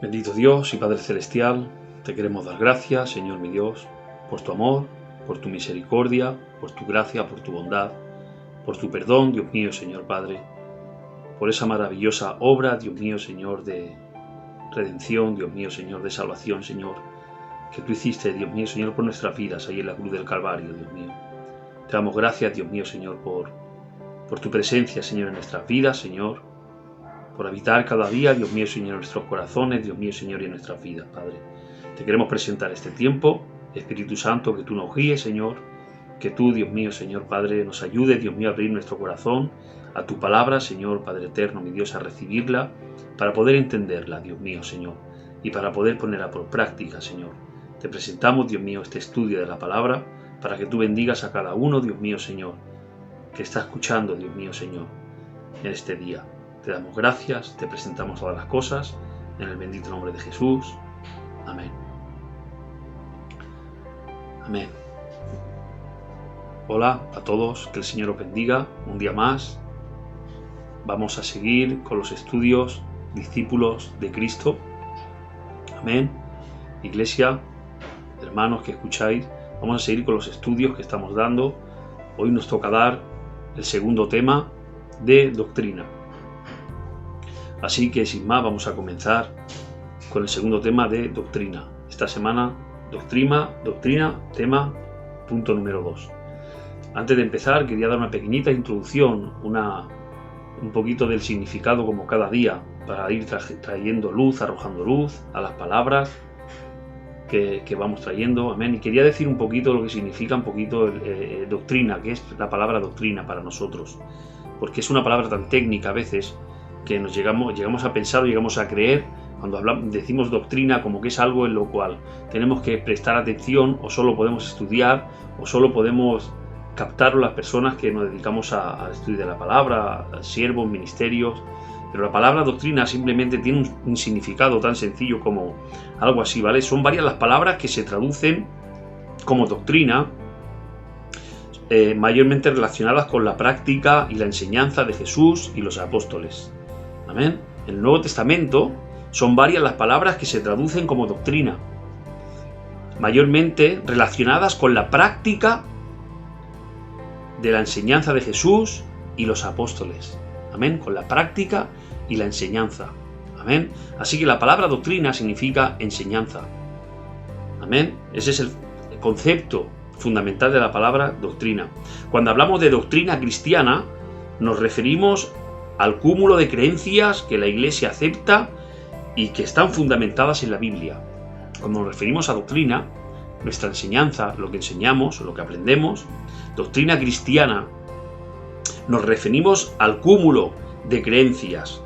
Bendito Dios y Padre Celestial, te queremos dar gracias, Señor mi Dios, por tu amor, por tu misericordia, por tu gracia, por tu bondad, por tu perdón, Dios mío, Señor Padre, por esa maravillosa obra, Dios mío, Señor, de redención, Dios mío, Señor, de salvación, Señor, que tú hiciste, Dios mío, Señor, por nuestras vidas, ahí en la cruz del Calvario, Dios mío. Te damos gracias, Dios mío, Señor, por tu presencia, Señor, en nuestras vidas, Señor, por habitar cada día, Dios mío, Señor, en nuestros corazones, Dios mío, Señor, y en nuestras vidas, Padre. Te queremos presentar este tiempo, Espíritu Santo, que tú nos guíes, Señor, que tú, Dios mío, Señor, Padre, nos ayudes, Dios mío, a abrir nuestro corazón a tu palabra, Señor, Padre eterno, mi Dios, a recibirla, para poder entenderla, Dios mío, Señor, y para poder ponerla por práctica, Señor. Te presentamos, Dios mío, este estudio de la palabra, para que tú bendigas a cada uno, Dios mío, Señor, que está escuchando, Dios mío, Señor, en este día. Te damos gracias, te presentamos todas las cosas, en el bendito nombre de Jesús. Amén. Amén. Hola a todos, que el Señor os bendiga un día más. Vamos a seguir con los estudios discípulos de Cristo. Amén. Iglesia, hermanos que escucháis, vamos a seguir con los estudios que estamos dando. Hoy nos toca dar el segundo tema de doctrina. Así que sin más vamos a comenzar con el segundo tema de doctrina. Esta semana, doctrina, tema, punto número 2. Antes de empezar, quería dar una pequeñita introducción, un poquito del significado como cada día, para ir trayendo luz, arrojando luz a las palabras que vamos trayendo. Amén. Y quería decir un poquito lo que significa un poquito doctrina, que es la palabra doctrina para nosotros. Porque es una palabra tan técnica a veces que nos llegamos a pensar o llegamos a creer cuando decimos doctrina como que es algo en lo cual tenemos que prestar atención o solo podemos estudiar o solo podemos captar las personas que nos dedicamos al estudio de la palabra, a siervos, ministerios. Pero la palabra doctrina simplemente tiene un significado tan sencillo como algo así, ¿vale? Son varias las palabras que se traducen como doctrina, mayormente relacionadas con la práctica y la enseñanza de Jesús y los apóstoles. Amén. En el Nuevo Testamento son varias las palabras que se traducen como doctrina, mayormente relacionadas con la práctica de la enseñanza de Jesús y los apóstoles. Amén. Con la práctica y la enseñanza. Amén. Así que la palabra doctrina significa enseñanza. Amén. Ese es el concepto fundamental de la palabra doctrina. Cuando hablamos de doctrina cristiana, nos referimos al cúmulo de creencias que la Iglesia acepta y que están fundamentadas en la Biblia. Cuando nos referimos a doctrina, nuestra enseñanza, lo que enseñamos, lo que aprendemos, doctrina cristiana, nos referimos al cúmulo de creencias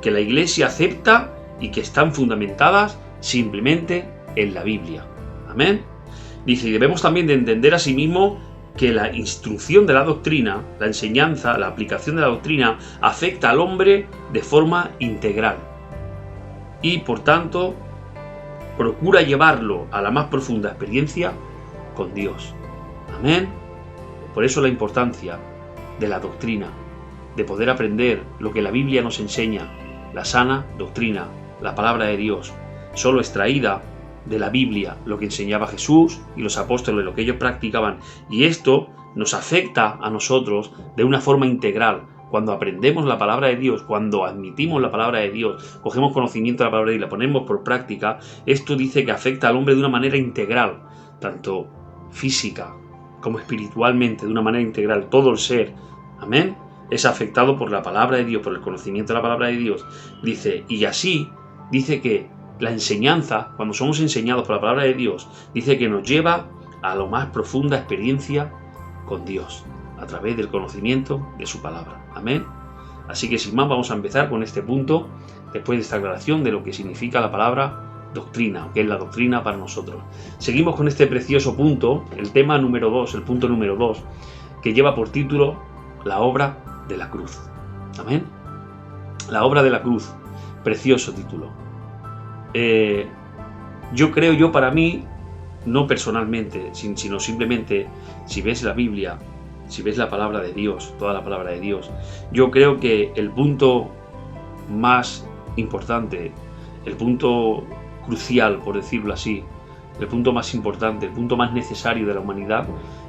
que la Iglesia acepta y que están fundamentadas simplemente en la Biblia. Amén. Dice, y debemos también de entender asimismo que la instrucción de la doctrina, la enseñanza, la aplicación de la doctrina afecta al hombre de forma integral y por tanto procura llevarlo a la más profunda experiencia con Dios. Amén. Por eso la importancia de la doctrina, de poder aprender lo que la Biblia nos enseña, la sana doctrina, la palabra de Dios, solo extraída de la Biblia, lo que enseñaba Jesús y los apóstoles, lo que ellos practicaban, y esto nos afecta a nosotros de una forma integral. Cuando aprendemos la palabra de Dios, cuando admitimos la palabra de Dios, cogemos conocimiento de la palabra de Dios y la ponemos por práctica, esto dice que afecta al hombre de una manera integral, tanto física como espiritualmente, de una manera integral, todo el ser. Amén. Es afectado por la palabra de Dios, por el conocimiento de la palabra de Dios. Dice, y así, dice que la enseñanza, cuando somos enseñados por la palabra de Dios, dice que nos lleva a la más profunda experiencia con Dios, a través del conocimiento de su palabra. Amén. Así que sin más vamos a empezar con este punto, después de esta aclaración de lo que significa la palabra doctrina, que es la doctrina para nosotros. Seguimos con este precioso punto, el tema número 2, el punto número 2, que lleva por título la obra de la cruz. Amén. La obra de la cruz, precioso título. Yo para mí, no personalmente, sino simplemente, si ves la Biblia, si ves la palabra de Dios, toda la palabra de Dios, yo creo que el punto más importante el punto crucial, por decirlo así, el punto más importante, el punto más necesario de la humanidad,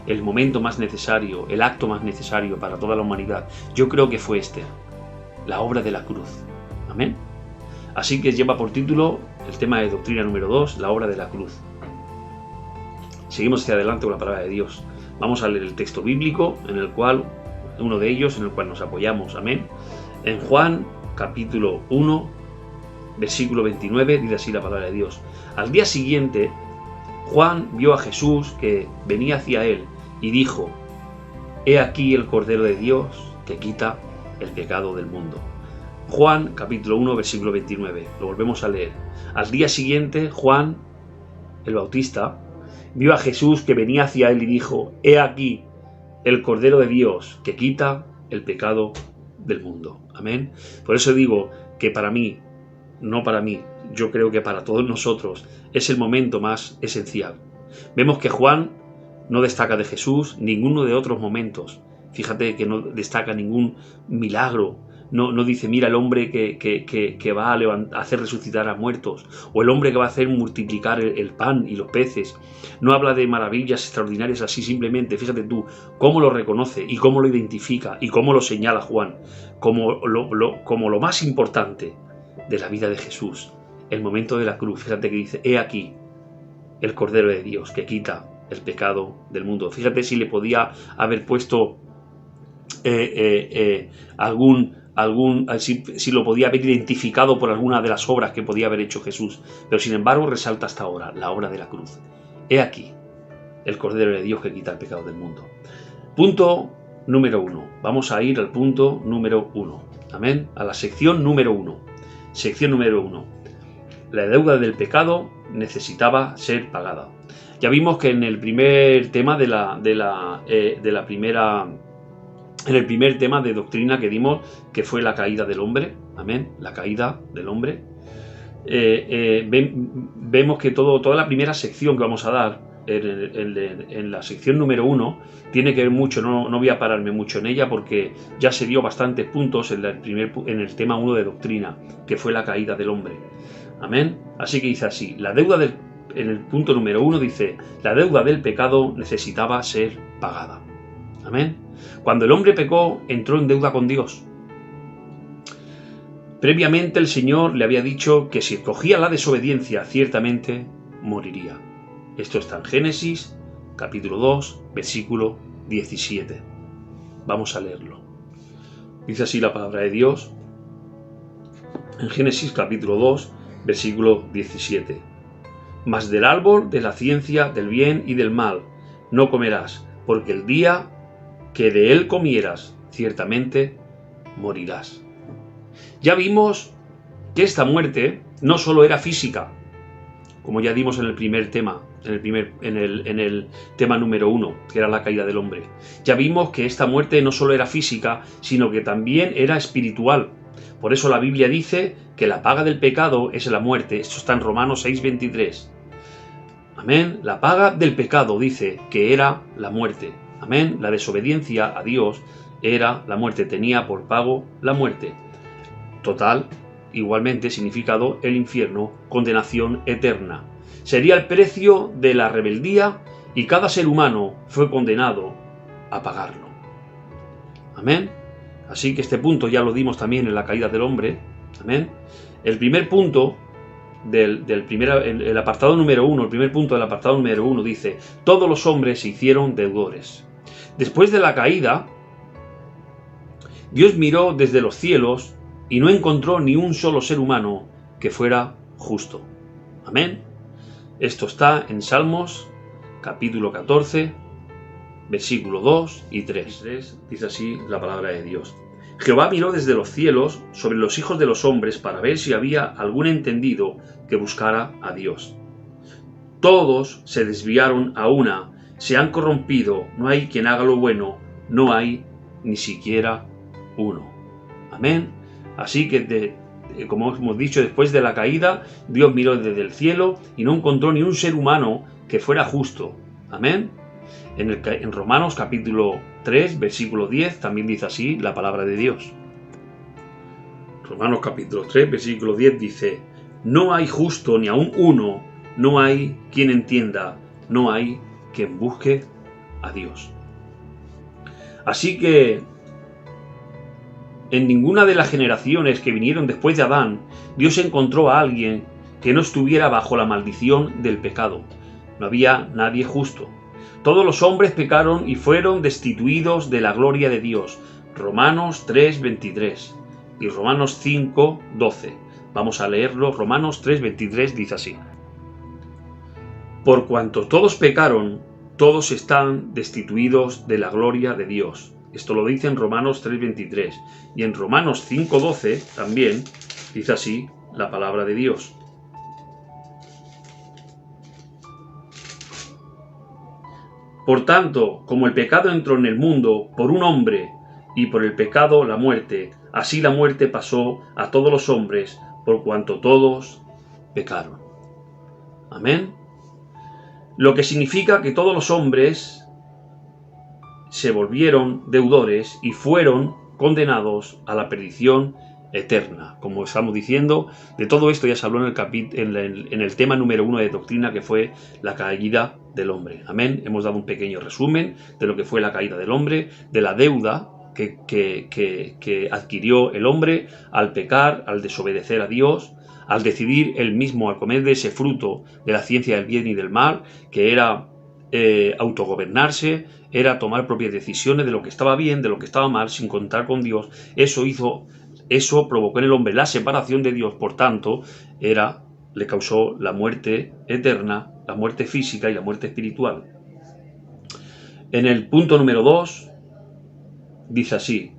el momento más necesario, el acto más necesario para toda la humanidad, yo creo que fue la obra de la cruz. Amén. Así que lleva por título el tema de doctrina número 2, la obra de la cruz. Seguimos hacia adelante con la palabra de Dios. Vamos a leer el texto bíblico, uno de ellos en el cual nos apoyamos. Amén. En Juan, capítulo 1, versículo 29, dice así la palabra de Dios. Al día siguiente, Juan vio a Jesús que venía hacia él y dijo: He aquí el Cordero de Dios que quita el pecado del mundo. Juan, capítulo 1, versículo 29. Lo volvemos a leer. Al día siguiente, Juan, el Bautista, vio a Jesús que venía hacia él y dijo: He aquí el Cordero de Dios que quita el pecado del mundo. Amén. Por eso digo que para mí, no para mí, yo creo que para todos nosotros es el momento más esencial. Vemos que Juan no destaca de Jesús ninguno de otros momentos. Fíjate que no destaca ningún milagro. No dice, mira el hombre que va a hacer resucitar a muertos, o el hombre que va a hacer multiplicar el pan y los peces. No habla de maravillas extraordinarias así simplemente. Fíjate tú cómo lo reconoce y cómo lo identifica y cómo lo señala Juan como lo más importante de la vida de Jesús, el momento de la cruz. Fíjate que dice: He aquí el Cordero de Dios que quita el pecado del mundo. Fíjate si le podía haber puesto si lo podía haber identificado por alguna de las obras que podía haber hecho Jesús, pero sin embargo resalta hasta ahora la obra de la cruz. He aquí el Cordero de Dios que quita el pecado del mundo. Punto número 1. Vamos a ir al punto número 1. Amén. A la sección número 1. Sección número 1. La deuda del pecado necesitaba ser pagada. Ya vimos que en el primer tema en el primer tema de doctrina que dimos, que fue la caída del hombre, amén, la caída del hombre, vemos que toda la primera sección que vamos a dar, en la sección número 1, tiene que ver mucho, no voy a pararme mucho en ella porque ya se dio bastantes puntos en el tema 1 de doctrina, que fue la caída del hombre, amén. Así que dice así, en el punto número 1 dice: la deuda del pecado necesitaba ser pagada, amén. Cuando el hombre pecó, entró en deuda con Dios. Previamente el Señor le había dicho que si escogía la desobediencia, ciertamente moriría. Esto está en Génesis, capítulo 2, versículo 17. Vamos a leerlo. Dice así la palabra de Dios, en Génesis, capítulo 2, versículo 17. Mas del árbol de la ciencia del bien y del mal no comerás, porque el día que de él comieras, ciertamente morirás. Ya vimos que esta muerte no solo era física, como ya dimos en el primer tema, en el tema número 1, que era la caída del hombre. Ya vimos que esta muerte no solo era física, sino que también era espiritual. Por eso la Biblia dice que la paga del pecado es la muerte. Esto está en Romanos 6:23. Amén. La paga del pecado dice que era la muerte. Amén. La desobediencia a Dios era la muerte, tenía por pago la muerte. Total, igualmente significado el infierno, condenación eterna. Sería el precio de la rebeldía y cada ser humano fue condenado a pagarlo. Amén. Así que este punto ya lo dimos también en la caída del hombre. Amén. El primer punto el apartado número 1, el primer punto del apartado número 1 dice: todos los hombres se hicieron deudores. Después de la caída, Dios miró desde los cielos y no encontró ni un solo ser humano que fuera justo. Amén. Esto está en Salmos, capítulo 14, versículo 2 y 3. Dice así la palabra de Dios. Jehová miró desde los cielos sobre los hijos de los hombres para ver si había algún entendido que buscara a Dios. Todos se desviaron a una, se han corrompido, no hay quien haga lo bueno, no hay ni siquiera uno. Amén. Así que, como hemos dicho, después de la caída, Dios miró desde el cielo y no encontró ni un ser humano que fuera justo. Amén. En Romanos capítulo 3, versículo 10, también dice así la palabra de Dios. Romanos capítulo 3, versículo 10 dice: No hay justo ni aun uno, no hay quien entienda, no hay quien busque a Dios. Así que en ninguna de las generaciones que vinieron después de Adán, Dios encontró a alguien que no estuviera bajo la maldición del pecado. No había nadie justo. Todos los hombres pecaron y fueron destituidos de la gloria de Dios. Romanos 3:23 y Romanos 5:12. Vamos a leerlo. Romanos 3:23 dice así: Por cuanto todos pecaron, todos están destituidos de la gloria de Dios. Esto lo dice en Romanos 3:23. Y en Romanos 5:12 también dice así la palabra de Dios. Por tanto, como el pecado entró en el mundo por un hombre, y por el pecado la muerte, así la muerte pasó a todos los hombres, por cuanto todos pecaron. Amén. Lo que significa que todos los hombres se volvieron deudores y fueron condenados a la perdición eterna. Como estamos diciendo, de todo esto ya se habló en el tema número 1 de doctrina, que fue la caída del hombre. Amén. Hemos dado un pequeño resumen de lo que fue la caída del hombre, de la deuda que adquirió el hombre al pecar, al desobedecer a Dios, al decidir él mismo, al comer de ese fruto de la ciencia del bien y del mal, que era autogobernarse, era tomar propias decisiones de lo que estaba bien, de lo que estaba mal, sin contar con Dios. Eso provocó en el hombre la separación de Dios, por tanto, le causó la muerte eterna, la muerte física y la muerte espiritual. En el punto número 2, dice así: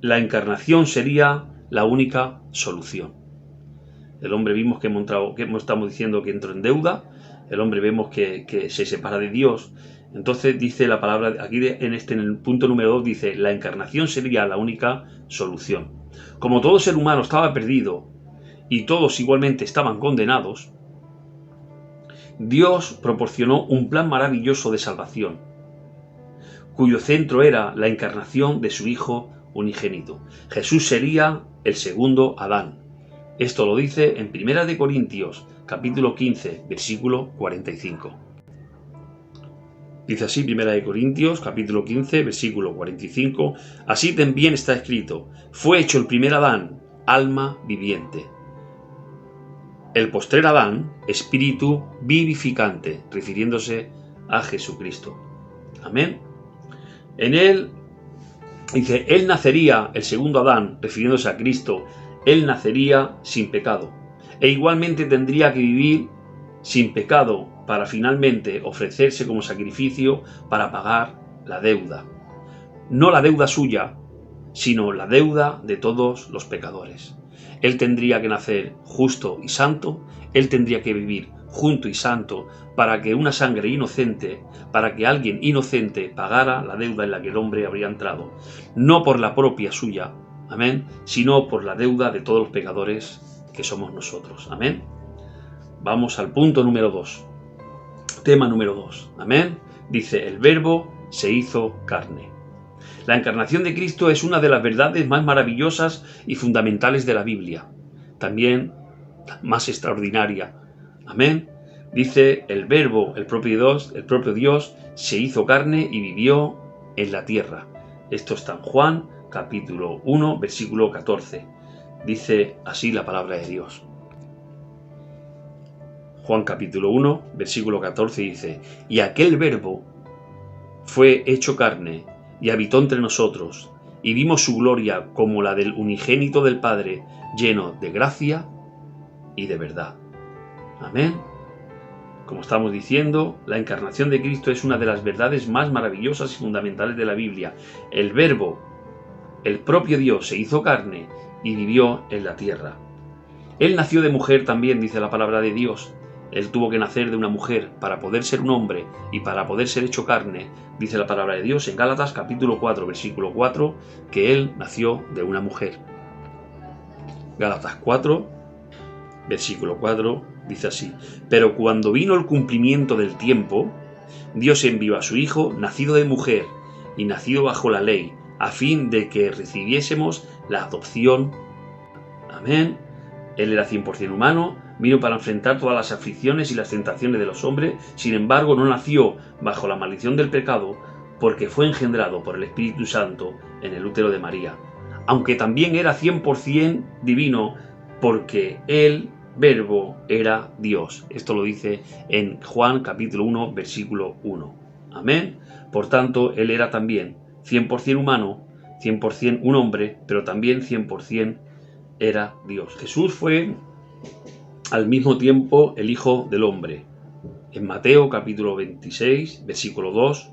la encarnación sería la única solución. El hombre vimos que estamos diciendo que entró en deuda, el hombre vemos que se separa de Dios. Entonces dice la palabra, aquí en el punto número 2 dice, la encarnación sería la única solución. Como todo ser humano estaba perdido y todos igualmente estaban condenados, Dios proporcionó un plan maravilloso de salvación, cuyo centro era la encarnación de su Hijo unigénito. Jesús sería el segundo Adán. Esto lo dice en 1 Corintios, capítulo 15, versículo 45. Dice así 1 Corintios, capítulo 15, versículo 45. Así también está escrito: fue hecho el primer Adán, alma viviente. El postrer Adán, espíritu vivificante, refiriéndose a Jesucristo. Amén. En él, dice, él nacería, el segundo Adán, refiriéndose a Cristo, él nacería sin pecado. E igualmente tendría que vivir sin pecado para finalmente ofrecerse como sacrificio para pagar la deuda. No la deuda suya, sino la deuda de todos los pecadores. Él tendría que nacer justo y santo, él tendría que vivir justo y santo para que una sangre inocente, para que alguien inocente pagara la deuda en la que el hombre habría entrado, no por la propia suya, amén, sino por la deuda de todos los pecadores que somos nosotros, amén. Vamos al punto número 2, tema número 2, amén. Dice, el Verbo se hizo carne. La encarnación de Cristo es una de las verdades más maravillosas y fundamentales de la Biblia, también más extraordinaria, amén. Dice, el Verbo, el propio Dios, se hizo carne y vivió en la tierra. Esto está en Juan, capítulo 1, versículo 14. Dice así la palabra de Dios. Juan capítulo 1, versículo 14 dice, y aquel Verbo fue hecho carne y habitó entre nosotros, y vimos su gloria como la del unigénito del Padre, lleno de gracia y de verdad. Amén. Como estamos diciendo, la encarnación de Cristo es una de las verdades más maravillosas y fundamentales de la Biblia. El Verbo, el propio Dios, se hizo carne y vivió en la tierra. Él nació de mujer también, dice la palabra de Dios. Él tuvo que nacer de una mujer para poder ser un hombre y para poder ser hecho carne, dice la palabra de Dios en Gálatas capítulo 4, versículo 4, que Él nació de una mujer. Gálatas 4, versículo 4, dice así, pero cuando vino el cumplimiento del tiempo, Dios envió a su Hijo, nacido de mujer y nacido bajo la ley, a fin de que recibiésemos la adopción. Amén. Él era 100% humano, vino para enfrentar todas las aflicciones y las tentaciones de los hombres, sin embargo no nació bajo la maldición del pecado porque fue engendrado por el Espíritu Santo en el útero de María. Aunque también era 100% divino porque el Verbo era Dios. Esto lo dice en Juan capítulo 1, versículo 1. Amén. Por tanto, Él era también 100% humano, 100% un hombre, pero también 100% era Dios. Jesús fue al mismo tiempo el Hijo del Hombre. En Mateo capítulo 26, versículo 2,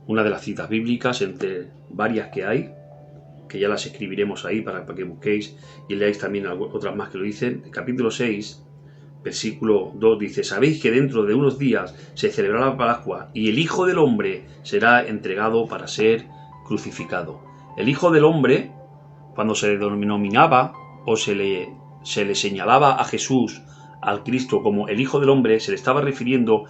una de las citas bíblicas entre varias que hay, que ya las escribiremos ahí para que busquéis y leáis también otras más que lo dicen. Capítulo 6, versículo 2 dice: sabéis que dentro de unos días se celebrará la Pascua y el Hijo del Hombre será entregado para ser crucificado. El Hijo del Hombre, cuando se le denominaba o se le señalaba a Jesús, al Cristo, como el Hijo del Hombre, se le estaba refiriendo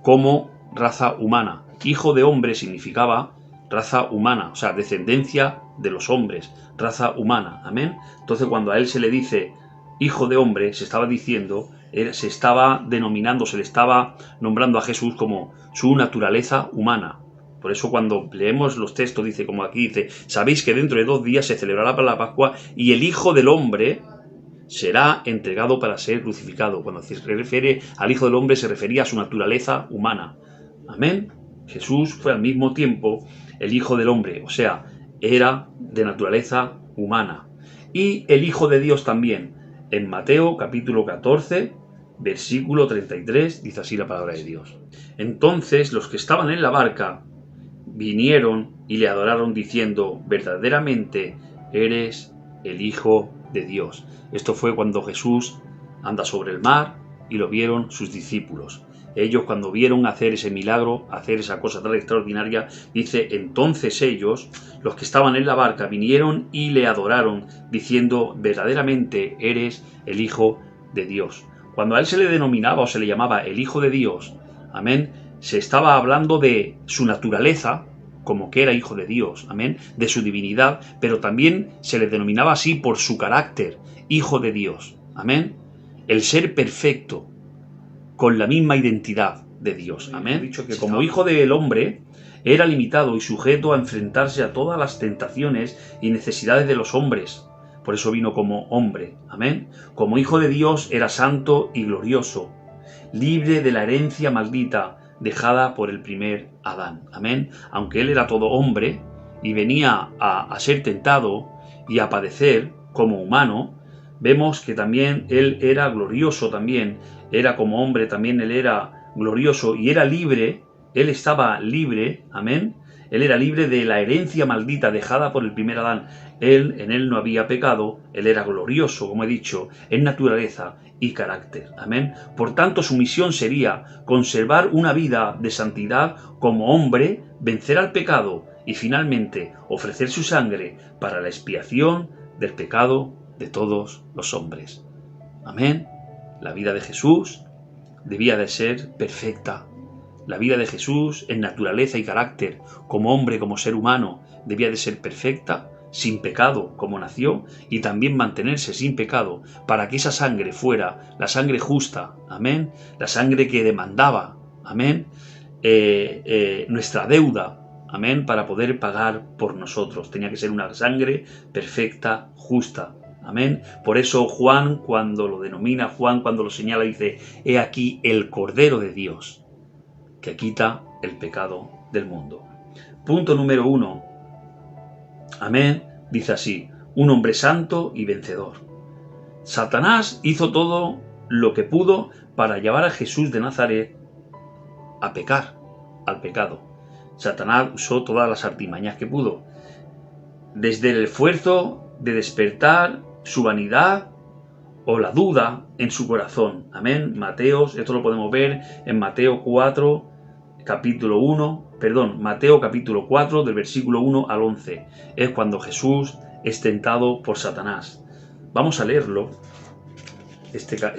como raza humana. Hijo de hombre significaba raza humana, o sea, descendencia de los hombres, raza humana. Amén. Entonces, cuando a él se le dice Hijo de hombre, se estaba diciendo, se estaba denominando, se le estaba nombrando a Jesús como su naturaleza humana. Por eso cuando leemos los textos, dice, como aquí dice, sabéis que dentro de 2 días se celebrará la Pascua y el Hijo del Hombre será entregado para ser crucificado. Cuando se refiere al Hijo del Hombre se refería a su naturaleza humana. Amén. Jesús fue al mismo tiempo el Hijo del Hombre, o sea, era de naturaleza humana. Y el Hijo de Dios también. En Mateo capítulo 14, versículo 33, dice así la palabra de Dios. Entonces los que estaban en la barca vinieron y le adoraron diciendo: verdaderamente eres el Hijo de Dios. Esto fue cuando Jesús anda sobre el mar y lo vieron sus discípulos. Ellos, cuando vieron hacer ese milagro, hacer esa cosa tan extraordinaria, dice: entonces ellos, los que estaban en la barca, vinieron y le adoraron diciendo: verdaderamente eres el Hijo de Dios. Cuando a él se le denominaba o se le llamaba el Hijo de Dios, amén, se estaba hablando de su naturaleza, como que era Hijo de Dios, amén, de su divinidad, pero también se le denominaba así por su carácter, Hijo de Dios, amén, el ser perfecto, con la misma identidad de Dios, amén. He dicho que como Hijo del Hombre era limitado y sujeto a enfrentarse a todas las tentaciones y necesidades de los hombres, por eso vino como hombre, amén. Como Hijo de Dios era santo y glorioso, libre de la herencia maldita dejada por el primer Adán, amén. Aunque él era todo hombre y venía a ser tentado y a padecer como humano, vemos que también él era glorioso también, era como hombre también, él era glorioso y era libre, él estaba libre, amén. Él era libre de la herencia maldita dejada por el primer Adán. En él no había pecado, él era glorioso, como he dicho, en naturaleza y carácter. Amén. Por tanto, su misión sería conservar una vida de santidad como hombre, vencer al pecado y finalmente ofrecer su sangre para la expiación del pecado de todos los hombres. Amén. La vida de Jesús debía de ser perfecta. La vida de Jesús en naturaleza y carácter, como hombre, como ser humano, debía de ser perfecta, sin pecado, como nació, y también mantenerse sin pecado, para que esa sangre fuera la sangre justa, amén, la sangre que demandaba, amén, nuestra deuda, amén, para poder pagar por nosotros. Tenía que ser una sangre perfecta, justa, amén. Por eso Juan, cuando lo denomina, Juan cuando lo señala, dice: he aquí el Cordero de Dios, que quita el pecado del mundo. Punto número 1. Amén. Dice así: un hombre santo y vencedor. Satanás hizo todo lo que pudo para llevar a Jesús de Nazaret a pecar, al pecado. Satanás usó todas las artimañas que pudo. Desde el esfuerzo de despertar su vanidad o la duda en su corazón. Amén. Esto lo podemos ver en Mateo 4, capítulo 1, Mateo capítulo 4, del versículo 1 al 11. Es cuando Jesús es tentado por Satanás. Vamos a leerlo, esta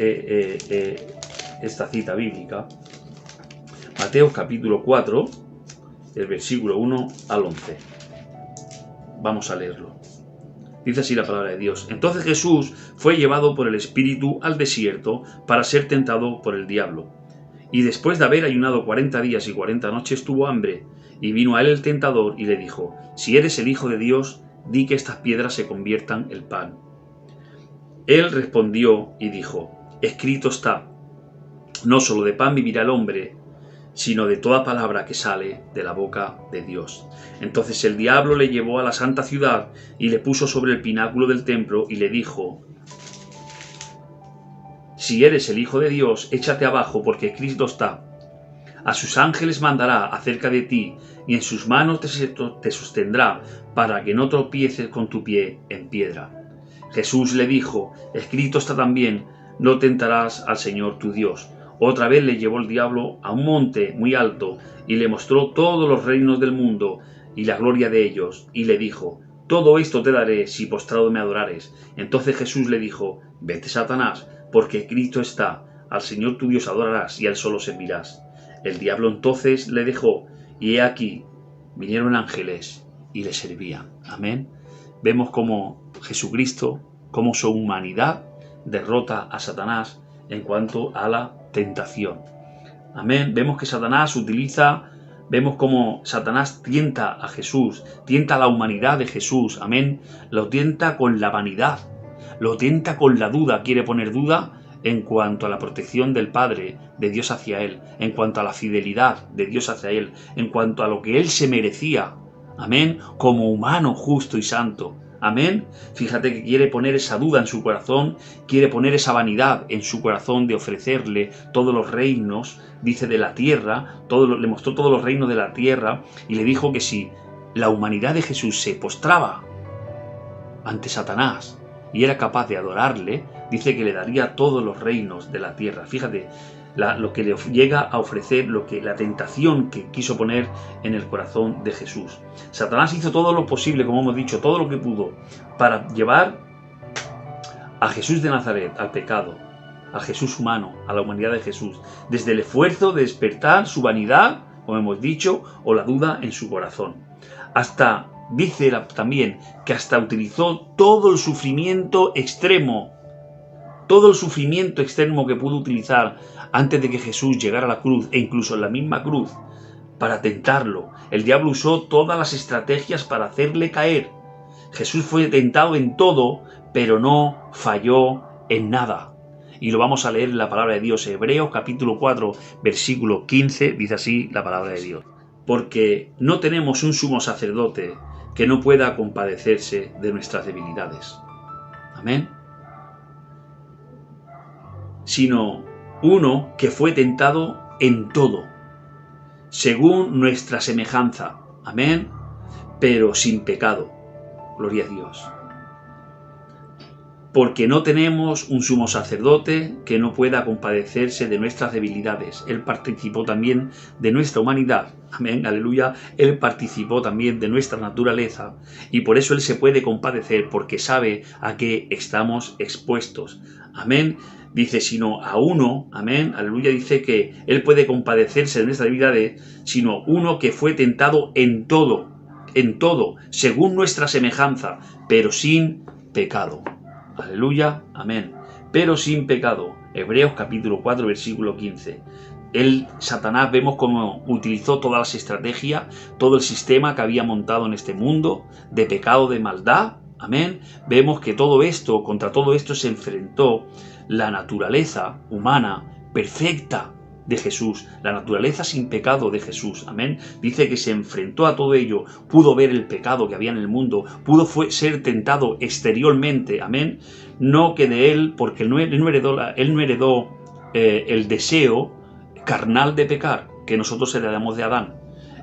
cita bíblica. Mateo capítulo 4, del versículo 1 al 11. Vamos a leerlo. Dice así la palabra de Dios. Entonces Jesús fue llevado por el Espíritu al desierto para ser tentado por el diablo. Y después de haber ayunado 40 días y 40 noches tuvo hambre. Y vino a él el tentador y le dijo: si eres el Hijo de Dios, di que estas piedras se conviertan en pan. Él respondió y dijo: escrito está, no solo de pan vivirá el hombre, sino de toda palabra que sale de la boca de Dios. Entonces el diablo le llevó a la santa ciudad y le puso sobre el pináculo del templo y le dijo: si eres el Hijo de Dios, échate abajo, porque escrito está, a sus ángeles mandará acerca de ti, y en sus manos te sostendrá, para que no tropieces con tu pie en piedra. Jesús le dijo: escrito está también, no tentarás al Señor tu Dios. Otra vez le llevó el diablo a un monte muy alto, y le mostró todos los reinos del mundo, y la gloria de ellos, y le dijo: todo esto te daré si postrado me adorares. Entonces Jesús le dijo: vete, Satanás, porque escrito está, al Señor tu Dios adorarás, y a él solo servirás. El diablo entonces le dejó, y he aquí, vinieron ángeles y le servían. Amén. Vemos cómo Jesucristo, cómo su humanidad derrota a Satanás en cuanto a la tentación. Amén. Vemos que vemos cómo Satanás tienta a Jesús, tienta a la humanidad de Jesús. Amén. Lo tienta con la vanidad, lo tienta con la duda, quiere poner duda en cuanto a la protección del Padre, de Dios hacia él, en cuanto a la fidelidad de Dios hacia él, en cuanto a lo que él se merecía, amén, como humano justo y santo, amén. Fíjate que quiere poner esa duda en su corazón, quiere poner esa vanidad en su corazón de ofrecerle todos los reinos, dice, de la tierra, le mostró todos los reinos de la tierra, y le dijo que si la humanidad de Jesús se postraba ante Satanás y era capaz de adorarle, dice que le daría todos los reinos de la tierra. Fíjate lo que le llega a ofrecer, la tentación que quiso poner en el corazón de Jesús. Satanás hizo todo lo posible, como hemos dicho, todo lo que pudo, para llevar a Jesús de Nazaret al pecado, al Jesús humano, a la humanidad de Jesús, desde el esfuerzo de despertar su vanidad, como hemos dicho, o la duda en su corazón. Dice también que hasta utilizó todo el sufrimiento extremo que pudo utilizar antes de que Jesús llegara a la cruz, e incluso en la misma cruz, para tentarlo. El diablo usó todas las estrategias para hacerle caer. Jesús fue tentado en todo, pero no falló en nada. Y lo vamos a leer en la palabra de Dios. Hebreos capítulo 4, versículo 15, dice así la palabra de Dios: porque no tenemos un sumo sacerdote que no pueda compadecerse de nuestras debilidades. Amén. Sino uno que fue tentado en todo, según nuestra semejanza. Amén. Pero sin pecado. Gloria a Dios. Porque no tenemos un sumo sacerdote que no pueda compadecerse de nuestras debilidades. Él participó también de nuestra humanidad. Amén, aleluya. Él participó también de nuestra naturaleza. Y por eso Él se puede compadecer, porque sabe a qué estamos expuestos. Amén. Dice, sino a uno, amén, aleluya, dice que Él puede compadecerse de nuestras debilidades, sino uno que fue tentado en todo, según nuestra semejanza, pero sin pecado. Aleluya, amén. Pero sin pecado. Hebreos capítulo 4, versículo 15. Satanás, vemos cómo utilizó todas las estrategias, todo el sistema que había montado en este mundo, de pecado, de maldad. Amén. Vemos que contra todo esto se enfrentó la naturaleza humana perfecta de Jesús, la naturaleza sin pecado de Jesús. Amén. Dice que se enfrentó a todo ello, pudo ver el pecado que había en el mundo, pudo ser tentado exteriormente. Amén. No que de él, porque él no heredó el deseo carnal de pecar que nosotros heredamos de Adán.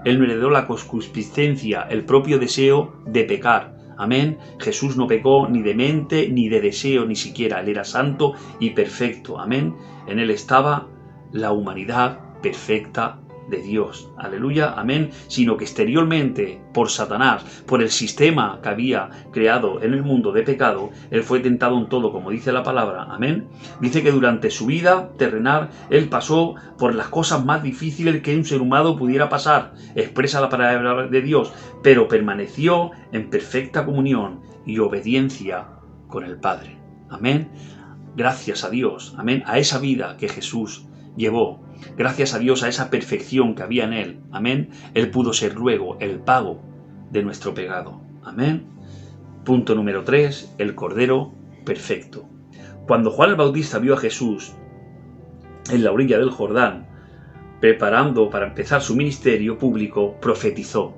Él no heredó la concupiscencia, el propio deseo de pecar. Amén. Jesús no pecó ni de mente ni de deseo, ni siquiera. Él era santo y perfecto. Amén. En él estaba la humanidad perfecta de Dios. Aleluya, amén. Sino que exteriormente, por Satanás, por el sistema que había creado en el mundo de pecado, él fue tentado en todo, como dice la palabra. Amén. Dice que durante su vida terrenal, él pasó por las cosas más difíciles que un ser humano pudiera pasar. Expresa la palabra de Dios, pero permaneció en perfecta comunión y obediencia con el Padre. Amén. Gracias a Dios, amén, a esa vida que Jesús llevó, gracias a Dios a esa perfección que había en Él, amén, Él pudo ser luego el pago de nuestro pecado. Amén. Punto número 3, el Cordero perfecto. Cuando Juan el Bautista vio a Jesús en la orilla del Jordán, preparando para empezar su ministerio público, profetizó,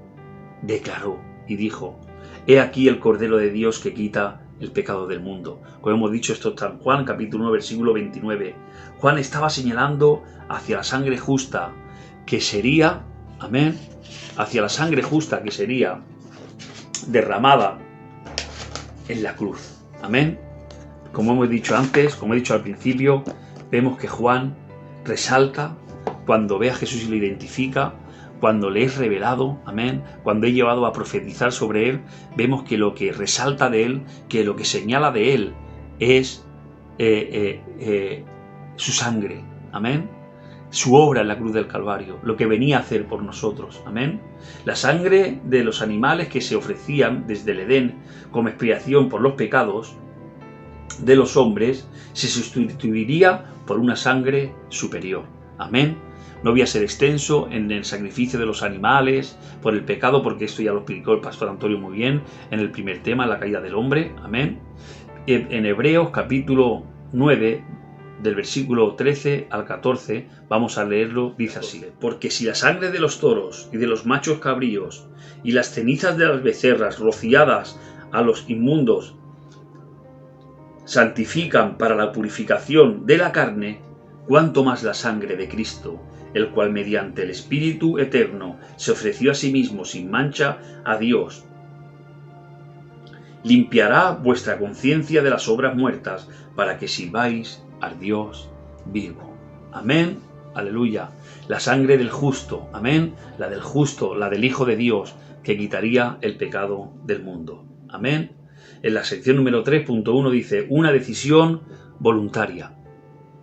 declaró y dijo: he aquí el Cordero de Dios que quita el pecado del mundo. Como hemos dicho, esto está en Juan capítulo 1 versículo 29. Juan estaba señalando hacia la sangre justa que sería, amén, hacia la sangre justa que sería derramada en la cruz. Amén. Como hemos dicho antes, como he dicho al principio, vemos que Juan resalta cuando ve a Jesús y lo identifica, cuando le es revelado, amén, cuando es llevado a profetizar sobre él, vemos que lo que resalta de él, que lo que señala de él es su sangre, amén, su obra en la cruz del Calvario, lo que venía a hacer por nosotros, amén. La sangre de los animales que se ofrecían desde el Edén como expiación por los pecados de los hombres se sustituiría por una sangre superior, amén. No voy a ser extenso en el sacrificio de los animales por el pecado, porque esto ya lo explicó el pastor Antonio muy bien en el primer tema, la caída del hombre. Amén. En Hebreos capítulo 9, del versículo 13 al 14, vamos a leerlo, dice así: porque si la sangre de los toros y de los machos cabríos y las cenizas de las becerras rociadas a los inmundos santifican para la purificación de la carne, cuánto más la sangre de Cristo, el cual mediante el Espíritu Eterno se ofreció a sí mismo sin mancha a Dios, limpiará vuestra conciencia de las obras muertas para que sirváis al Dios vivo. Amén, aleluya. La sangre del justo, amén, la del justo, la del Hijo de Dios, que quitaría el pecado del mundo. Amén. En la sección número 3.1 dice, una decisión voluntaria.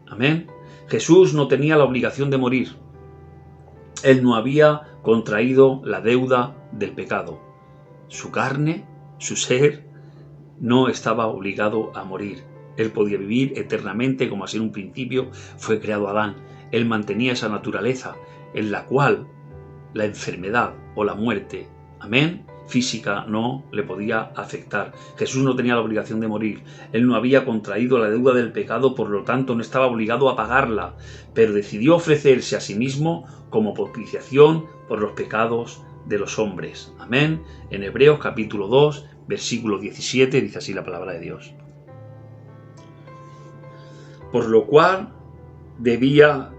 Amén. Jesús no tenía la obligación de morir. Él no había contraído la deuda del pecado. Su carne, su ser, no estaba obligado a morir. Él podía vivir eternamente como así en un principio fue creado Adán. Él mantenía esa naturaleza en la cual la enfermedad o la muerte, amén, física no le podía afectar. Jesús no tenía la obligación de morir. Él no había contraído la deuda del pecado, por lo tanto no estaba obligado a pagarla, pero decidió ofrecerse a sí mismo como propiciación por los pecados de los hombres. Amén. En Hebreos capítulo 2, versículo 17, dice así la palabra de Dios. Por lo cual debía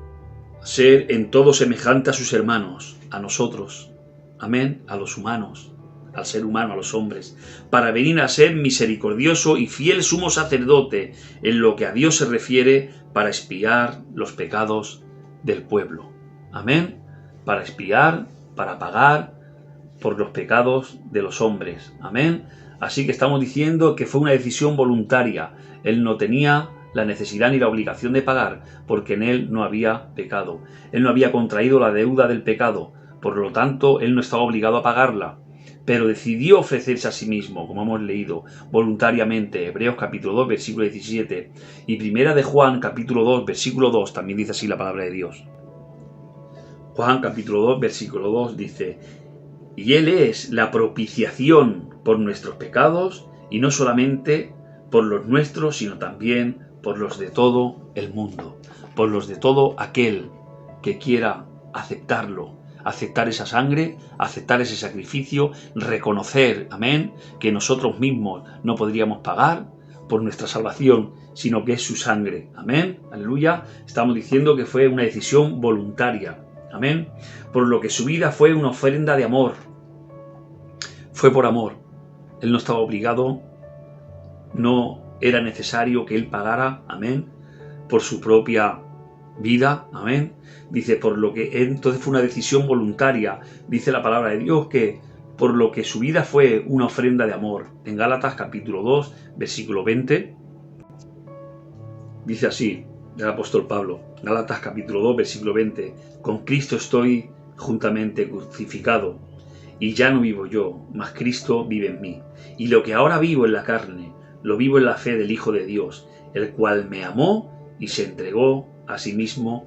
ser en todo semejante a sus hermanos, a nosotros, amén, a los humanos, al ser humano, a los hombres, para venir a ser misericordioso y fiel sumo sacerdote en lo que a Dios se refiere para expiar los pecados del pueblo. Amén. Para expiar, para pagar por los pecados de los hombres. Amén. Así que estamos diciendo que fue una decisión voluntaria. Él no tenía la necesidad ni la obligación de pagar, porque en él no había pecado. Él no había contraído la deuda del pecado, por lo tanto, él no estaba obligado a pagarla, pero decidió ofrecerse a sí mismo, como hemos leído, voluntariamente. Hebreos capítulo 2, versículo 17, y primera de Juan capítulo 2, versículo 2, también dice así la palabra de Dios. Juan capítulo 2, versículo 2 dice, y Él es la propiciación por nuestros pecados, y no solamente por los nuestros, sino también por los de todo el mundo, por los de todo aquel que quiera aceptarlo, aceptar esa sangre, aceptar ese sacrificio, reconocer, amén, que nosotros mismos no podríamos pagar por nuestra salvación, sino que es su sangre, amén, aleluya. Estamos diciendo que fue una decisión voluntaria, amén, por lo que su vida fue una ofrenda de amor, fue por amor. Él no estaba obligado, no era necesario que él pagara, amén, por su propia vida, amén. Dice, por lo que entonces fue una decisión voluntaria. Dice la palabra de Dios que por lo que su vida fue una ofrenda de amor. En Gálatas capítulo 2, versículo 20, dice así, el apóstol Pablo, Gálatas capítulo 2, versículo 20, con Cristo estoy juntamente crucificado, y ya no vivo yo, mas Cristo vive en mí. Y lo que ahora vivo en la carne, lo vivo en la fe del Hijo de Dios, el cual me amó y se entregó a sí mismo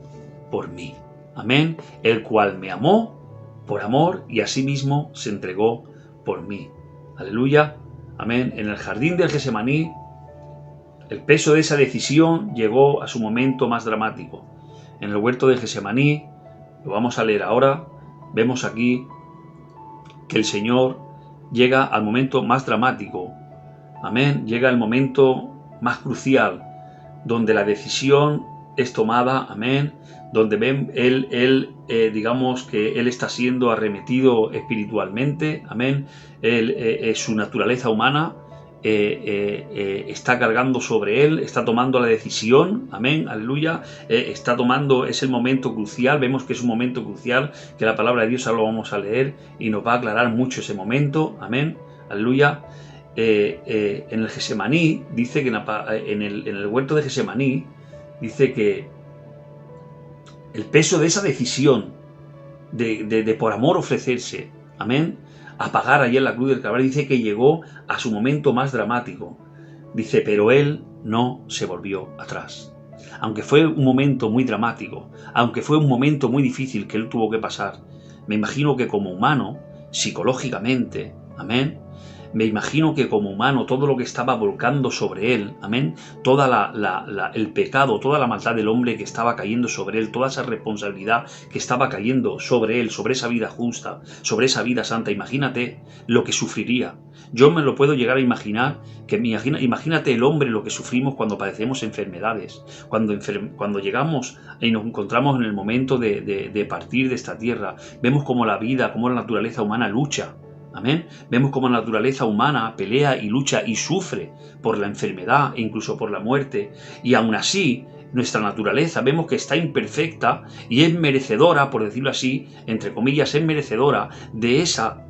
por mí. Amén. El cual me amó por amor y a sí mismo se entregó por mí. Aleluya. Amén. En el jardín del Getsemaní, el peso de esa decisión llegó a su momento más dramático. En el huerto de Getsemaní, lo vamos a leer ahora, vemos aquí que el Señor llega al momento más dramático. Amén. Llega el momento más crucial, donde la decisión es tomada. Amén. Donde ven digamos que él está siendo arremetido espiritualmente. Amén. Su naturaleza humana está cargando sobre él, está tomando la decisión. Amén, aleluya. Está tomando, es el momento crucial. Vemos que es un momento crucial, que la palabra de Dios ahora lo vamos a leer y nos va a aclarar mucho ese momento. Amén, aleluya. En el Getsemaní dice que en el huerto de Getsemaní dice que el peso de esa decisión de por amor ofrecerse, amén, a pagar allí en la cruz del Calvario, dice que llegó a su momento más dramático. Dice, pero él no se volvió atrás. Aunque fue un momento muy dramático, aunque fue un momento muy difícil que él tuvo que pasar, me imagino que como humano, psicológicamente, amén, me imagino que como humano todo lo que estaba volcando sobre él, amén, toda el pecado, toda la maldad del hombre que estaba cayendo sobre él, toda esa responsabilidad que estaba cayendo sobre él, sobre esa vida justa, sobre esa vida santa, imagínate lo que sufriría. Yo me lo puedo llegar a imaginar, imagínate el hombre lo que sufrimos cuando padecemos enfermedades, cuando llegamos y nos encontramos en el momento de partir de esta tierra, vemos cómo la vida, cómo la naturaleza humana lucha. Amén. Vemos cómo la naturaleza humana pelea y lucha y sufre por la enfermedad e incluso por la muerte. Y aún así, nuestra naturaleza vemos que está imperfecta y es merecedora, por decirlo así, entre comillas, es merecedora de esa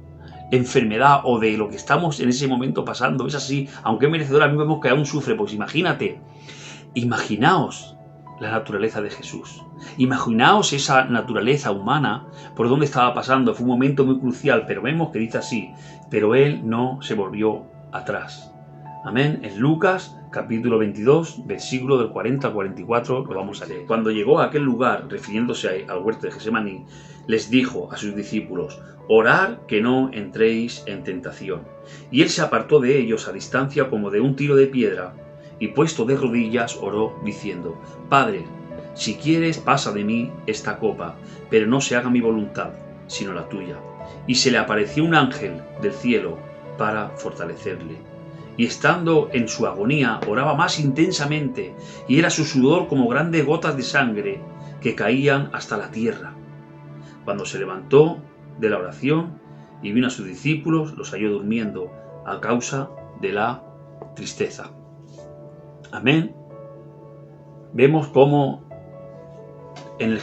enfermedad o de lo que estamos en ese momento pasando. Es así, aunque es merecedora, a mí vemos que aún sufre. Pues imaginaos la naturaleza de Jesús. Imaginaos esa naturaleza humana por donde estaba pasando. Fue un momento muy crucial, pero vemos que dice así, pero él no se volvió atrás. Amén. En Lucas capítulo 22, versículo del 40 al 44, lo vamos a leer. Cuando llegó a aquel lugar, refiriéndose al huerto de Getsemaní, les dijo a sus discípulos, orad que no entréis en tentación. Y él se apartó de ellos a distancia como de un tiro de piedra, y puesto de rodillas oró diciendo, Padre, si quieres pasa de mí esta copa, pero no se haga mi voluntad, sino la tuya. Y se le apareció un ángel del cielo para fortalecerle. Y estando en su agonía oraba más intensamente, y era su sudor como grandes gotas de sangre que caían hasta la tierra. Cuando se levantó de la oración y vino a sus discípulos, los halló durmiendo a causa de la tristeza. Amén. Vemos cómo en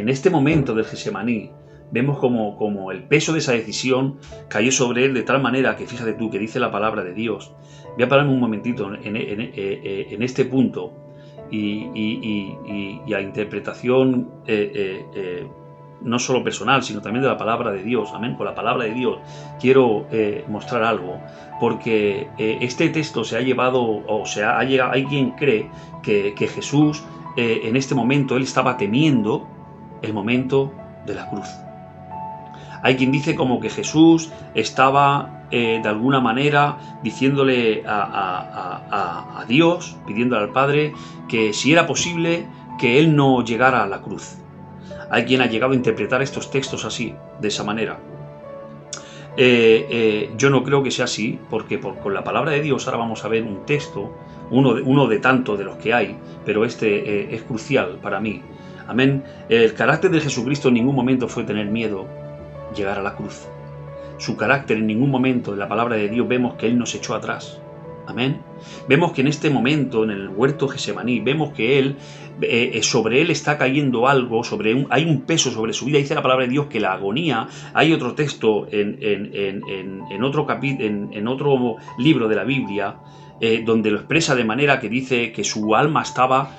este momento del Getsemaní, vemos como el peso de esa decisión cayó sobre él de tal manera que, fíjate tú, que dice la palabra de Dios. Voy a pararme un momentito en este punto y a interpretación no solo personal, sino también de la palabra de Dios. Amén. Con la palabra de Dios quiero mostrar algo, porque este texto se ha llevado, hay quien cree que Jesús en este momento, él estaba temiendo el momento de la cruz. Hay quien dice como que Jesús estaba de alguna manera diciéndole a Dios, pidiéndole al Padre, que si era posible que él no llegara a la cruz. Hay quien ha llegado a interpretar estos textos así, de esa manera. Yo no creo que sea así, porque con la palabra de Dios ahora vamos a ver un texto, uno de tantos de los que hay, pero este es crucial para mí. Amén. El carácter de Jesucristo en ningún momento fue tener miedo llegar a la cruz. Su carácter en ningún momento en la palabra de Dios vemos que él no se echó atrás. Amén. Vemos que en este momento, en el huerto Getsemaní, vemos que él, sobre él está cayendo algo, hay un peso sobre su vida. Dice la palabra de Dios que la agonía, hay otro texto en otro libro de la Biblia, donde lo expresa de manera que dice que su alma estaba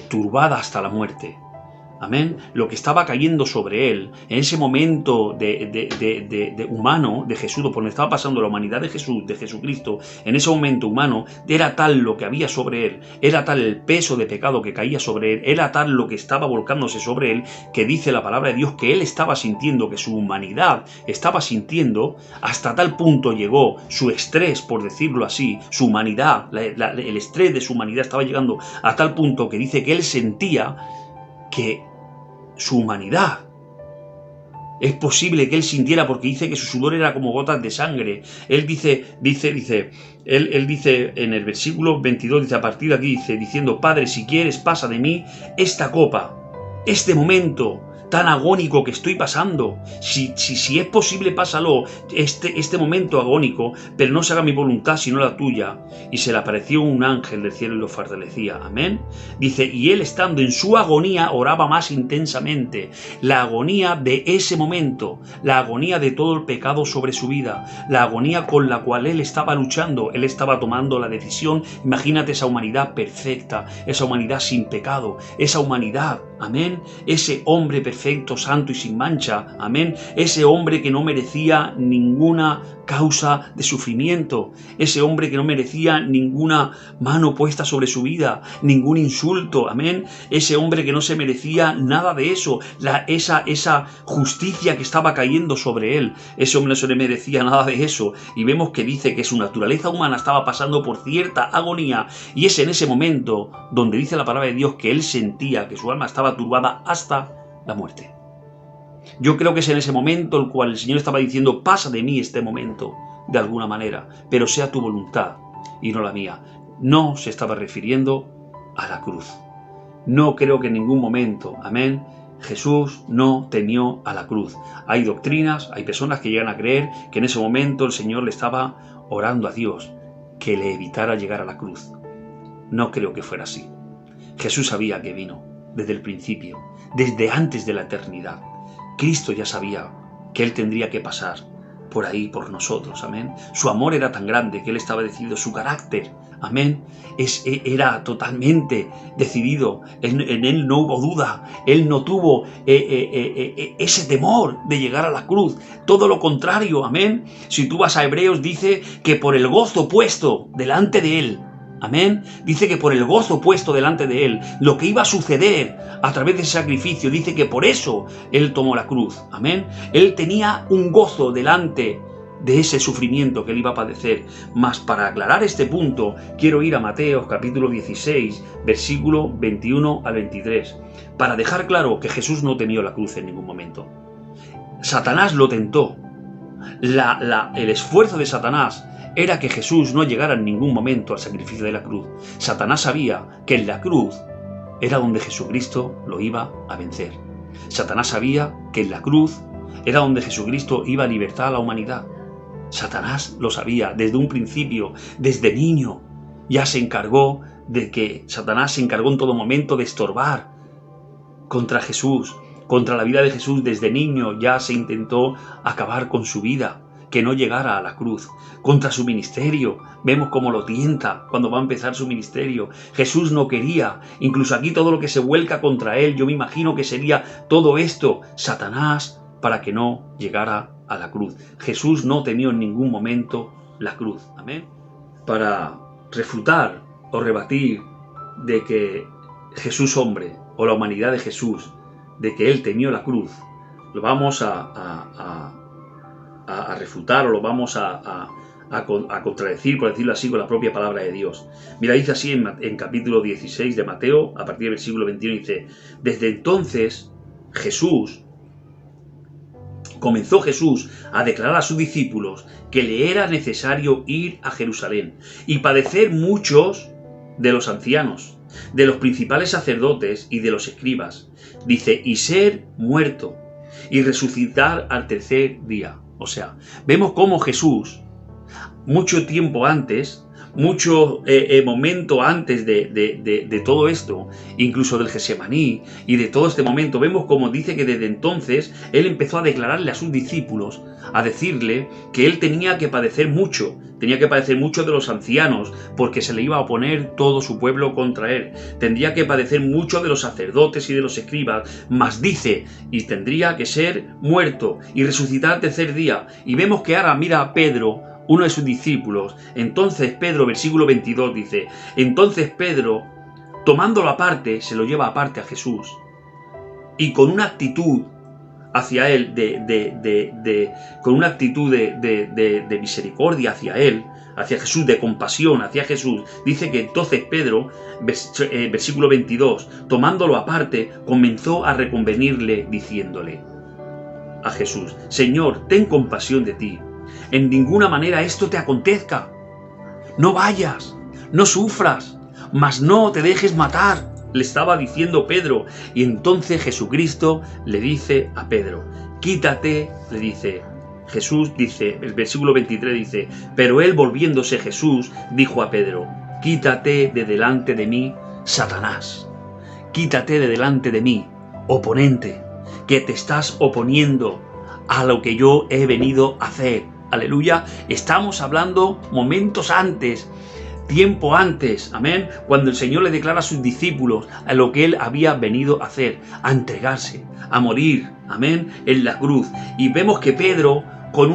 turbada hasta la muerte. Amén. Lo que estaba cayendo sobre él, en ese momento de humano de Jesús, por donde estaba pasando la humanidad de Jesús, de Jesucristo, en ese momento humano, era tal lo que había sobre él, era tal el peso de pecado que caía sobre él, era tal lo que estaba volcándose sobre él, que dice la palabra de Dios que él estaba sintiendo, que su humanidad estaba sintiendo, hasta tal punto llegó su estrés, por decirlo así, su humanidad, el estrés de su humanidad estaba llegando a tal punto que dice que él sentía que su humanidad, es posible que él sintiera, porque dice que su sudor era como gotas de sangre. Él dice en el versículo 22, dice, a partir de aquí, dice, diciendo, Padre, si quieres, pasa de mí esta copa, este momento tan agónico que estoy pasando. Si es posible, pásalo, este momento agónico, pero no se haga mi voluntad sino la tuya. Y se le apareció un ángel del cielo y lo fortalecía. Amén. Dice, y él estando en su agonía oraba más intensamente. La agonía de ese momento, la agonía de todo el pecado sobre su vida, la agonía con la cual él estaba luchando, él estaba tomando la decisión. Imagínate esa humanidad perfecta, esa humanidad sin pecado, esa humanidad, amén, ese hombre perfecto, santo y sin mancha, amén, ese hombre que no merecía ninguna causa de sufrimiento, ese hombre que no merecía ninguna mano puesta sobre su vida, ningún insulto, amén, ese hombre que no se merecía nada de eso, esa justicia que estaba cayendo sobre él, ese hombre no se le merecía nada de eso, y vemos que dice que su naturaleza humana estaba pasando por cierta agonía, y es en ese momento donde dice la palabra de Dios que él sentía que su alma estaba turbada hasta la muerte. Yo creo que es en ese momento el cual el Señor estaba diciendo, pasa de mí este momento, de alguna manera, pero sea tu voluntad y no la mía. No se estaba refiriendo a la cruz. No creo que en ningún momento, amén, Jesús no temió a la cruz. Hay doctrinas, hay personas que llegan a creer que en ese momento el Señor le estaba orando a Dios que le evitara llegar a la cruz. No creo que fuera así. Jesús sabía que vino desde el principio, desde antes de la eternidad. Cristo ya sabía que Él tendría que pasar por ahí, por nosotros, amén. Su amor era tan grande que Él estaba decidido, su carácter, amén, era totalmente decidido. En Él no hubo duda, Él no tuvo ese temor de llegar a la cruz. Todo lo contrario, amén. Si tú vas a Hebreos, dice que por el gozo puesto delante de Él, amén, dice que por el gozo puesto delante de Él, lo que iba a suceder a través de ese sacrificio, dice que por eso Él tomó la cruz, amén. Él tenía un gozo delante de ese sufrimiento que Él iba a padecer. Mas para aclarar este punto, quiero ir a Mateo capítulo 16, versículo 21 al 23, para dejar claro que Jesús no temió la cruz en ningún momento. Satanás lo tentó. El esfuerzo de Satanás era que Jesús no llegara en ningún momento al sacrificio de la cruz. Satanás sabía que en la cruz era donde Jesucristo lo iba a vencer. Satanás sabía que en la cruz era donde Jesucristo iba a libertar a la humanidad. Satanás lo sabía desde un principio, desde niño. Ya se encargó de que Satanás se encargó en todo momento de estorbar contra Jesús, contra la vida de Jesús. Desde niño ya se intentó acabar con su vida, que no llegara a la cruz. Contra su ministerio, vemos cómo lo tienta cuando va a empezar su ministerio. Jesús no quería, incluso aquí todo lo que se vuelca contra él, yo me imagino que sería todo esto, Satanás, para que no llegara a la cruz. Jesús no temió en ningún momento la cruz. Amén. Para refutar o rebatir de que Jesús hombre, o la humanidad de Jesús, de que él temió la cruz, lo vamos a refutar, o lo vamos a contradecir, por decirlo así, con la propia palabra de Dios. Mira, dice así en capítulo 16 de Mateo, a partir del versículo 21, dice: desde entonces comenzó Jesús a declarar a sus discípulos que le era necesario ir a Jerusalén y padecer muchos de los ancianos, de los principales sacerdotes y de los escribas. Dice, y ser muerto y resucitar al tercer día. O sea, vemos cómo Jesús, mucho tiempo antes, mucho momento antes de todo esto, incluso del Getsemaní y de todo este momento, vemos como dice que desde entonces él empezó a declararle a sus discípulos, a decirle que él tenía que padecer mucho de los ancianos, porque se le iba a oponer todo su pueblo contra él, tendría que padecer mucho de los sacerdotes y de los escribas, mas dice, y tendría que ser muerto y resucitar al tercer día. Y vemos que ahora mira a Pedro, uno de sus discípulos. Entonces Pedro, versículo 22 dice, entonces Pedro, tomándolo aparte, se lo lleva aparte a Jesús, y con una actitud hacia él, con una actitud de misericordia hacia él, hacia Jesús, de compasión hacia Jesús, dice que entonces Pedro, versículo 22, tomándolo aparte, comenzó a reconvenirle, diciéndole a Jesús, Señor, ten compasión de ti, en ninguna manera esto te acontezca, no vayas, no sufras, mas no te dejes matar, le estaba diciendo Pedro. Y entonces Jesucristo le dice a Pedro, quítate, le dice. Jesús dice, el versículo 23 dice, pero él volviéndose Jesús dijo a Pedro, quítate de delante de mí, Satanás, quítate de delante de mí, oponente, que te estás oponiendo a lo que yo he venido a hacer. Aleluya, estamos hablando momentos antes, tiempo antes, amén, cuando el Señor le declara a sus discípulos a lo que Él había venido a hacer, a entregarse, a morir, amén, en la cruz. Y vemos que Pedro, con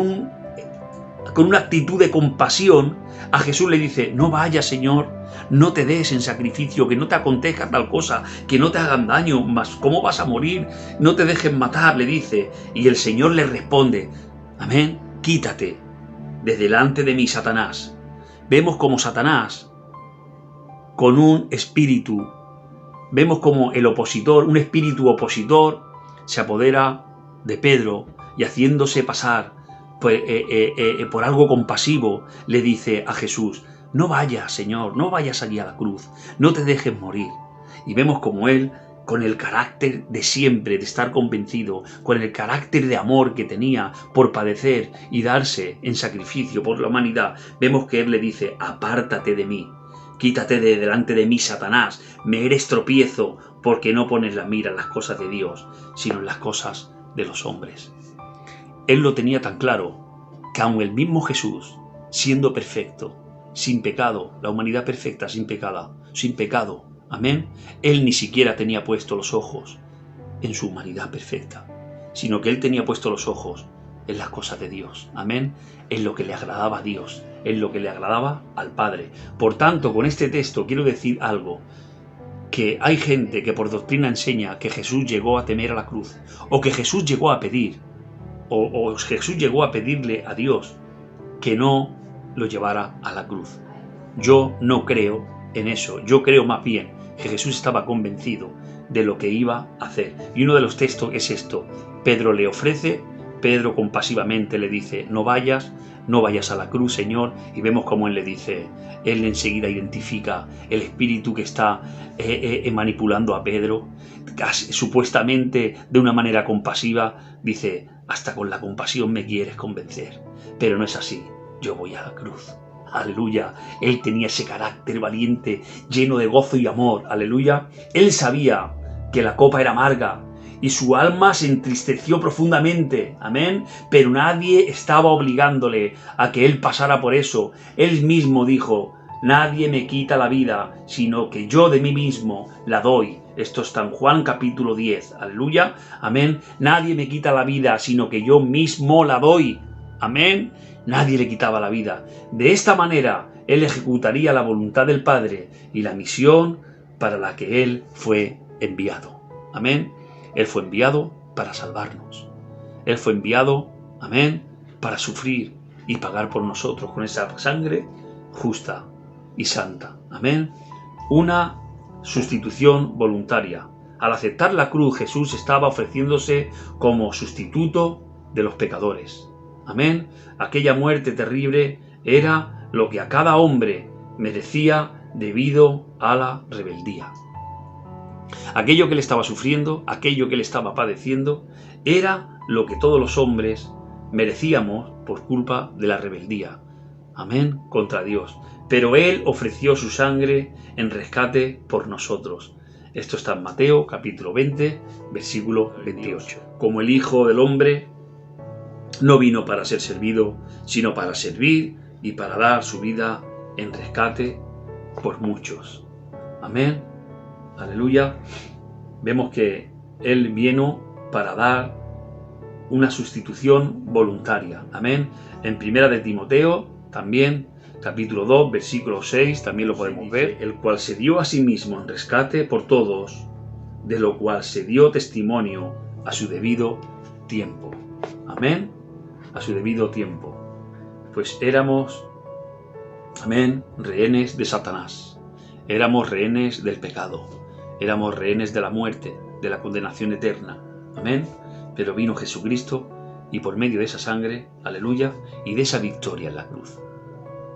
una actitud de compasión, a Jesús le dice, no vayas, Señor, no te des en sacrificio, que no te acontezca tal cosa, que no te hagan daño, mas ¿cómo vas a morir? No te dejes matar, le dice. Y el Señor le responde, amén, quítate de delante de mí, Satanás. Vemos como Satanás, con un espíritu, vemos como el opositor, un espíritu opositor, se apodera de Pedro y haciéndose pasar por algo compasivo, le dice a Jesús, no vayas, Señor, no vayas allí a la cruz, no te dejes morir. Y vemos como él, con el carácter de siempre, de estar convencido, con el carácter de amor que tenía por padecer y darse en sacrificio por la humanidad, vemos que él le dice, apártate de mí, quítate de delante de mí, Satanás, me eres tropiezo, porque no pones la mira en las cosas de Dios, sino en las cosas de los hombres. Él lo tenía tan claro, que aun el mismo Jesús, siendo perfecto, sin pecado, la humanidad perfecta, sin pecado, amén, él ni siquiera tenía puesto los ojos en su humanidad perfecta, sino que él tenía puesto los ojos en las cosas de Dios, amén, en lo que le agradaba a Dios, en lo que le agradaba al Padre. Por tanto, con este texto quiero decir algo, que hay gente que por doctrina enseña que Jesús llegó a temer a la cruz, o que Jesús llegó a pedir, o Jesús llegó a pedirle a Dios que no lo llevara a la cruz. Yo no creo en eso, yo creo más bien que Jesús estaba convencido de lo que iba a hacer. Y uno de los textos es esto, Pedro le ofrece, Pedro compasivamente le dice, no vayas a la cruz, Señor, y vemos cómo él le dice, él enseguida identifica el espíritu que está manipulando a Pedro, supuestamente de una manera compasiva, dice, hasta con la compasión me quieres convencer, pero no es así, yo voy a la cruz. Aleluya, él tenía ese carácter valiente, lleno de gozo y amor, aleluya. Él sabía que la copa era amarga y su alma se entristeció profundamente, amén, pero nadie estaba obligándole a que él pasara por eso. Él mismo dijo, nadie me quita la vida, sino que yo de mí mismo la doy. Esto está en Juan capítulo 10, aleluya, amén. Nadie me quita la vida, sino que yo mismo la doy, amén. Nadie le quitaba la vida. De esta manera, él ejecutaría la voluntad del Padre y la misión para la que él fue enviado. Amén. Él fue enviado para salvarnos. Él fue enviado, amén, para sufrir y pagar por nosotros con esa sangre justa y santa. Amén. Una sustitución voluntaria. Al aceptar la cruz, Jesús estaba ofreciéndose como sustituto de los pecadores. Amén. Aquella muerte terrible era lo que a cada hombre merecía debido a la rebeldía. Aquello que él estaba sufriendo, aquello que él estaba padeciendo, era lo que todos los hombres merecíamos por culpa de la rebeldía. Amén, contra Dios. Pero Él ofreció su sangre en rescate por nosotros. Esto está en Mateo, capítulo 20, versículo 28. Como el Hijo del Hombre no vino para ser servido, sino para servir y para dar su vida en rescate por muchos. Amén. Aleluya. Vemos que Él vino para dar una sustitución voluntaria. Amén. En Primera de Timoteo, también, capítulo 2, versículo 6, también lo podemos ver. El cual se dio a sí mismo en rescate por todos, de lo cual se dio testimonio a su debido tiempo. Amén. A su debido tiempo. Pues éramos, amén, rehenes de Satanás. Éramos rehenes del pecado. Éramos rehenes de la muerte, de la condenación eterna. Amén. Pero vino Jesucristo y por medio de esa sangre, aleluya, y de esa victoria en la cruz.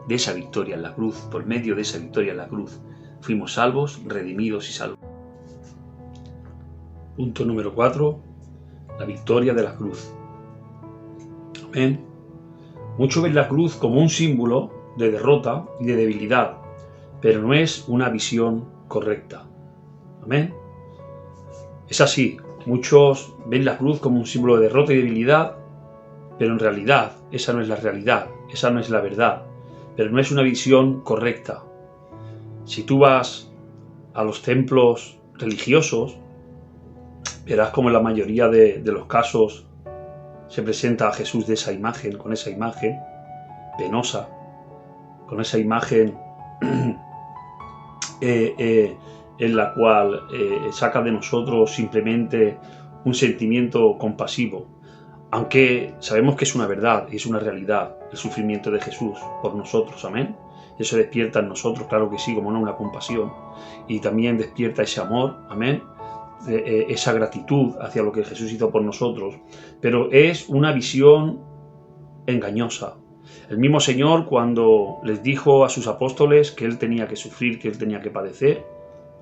De esa victoria en la cruz, por medio de esa victoria en la cruz, fuimos salvos, redimidos y salvos. Punto número 4. La victoria de la cruz. Amén. Muchos ven la cruz como un símbolo de derrota y de debilidad, pero no es una visión correcta. Amén. Es así. Muchos ven la cruz como un símbolo de derrota y debilidad, pero en realidad esa no es la realidad, esa no es la verdad, pero no es una visión correcta. Si tú vas a los templos religiosos, verás como en la mayoría de los casos se presenta a Jesús de esa imagen, con esa imagen penosa, con esa imagen en la cual saca de nosotros simplemente un sentimiento compasivo, aunque sabemos que es una verdad y es una realidad el sufrimiento de Jesús por nosotros, amén. Eso despierta en nosotros, claro que sí, como no, una compasión, y también despierta ese amor, amén, esa gratitud hacia lo que Jesús hizo por nosotros, pero es una visión engañosa. El mismo Señor, cuando les dijo a sus apóstoles que Él tenía que sufrir, que Él tenía que padecer,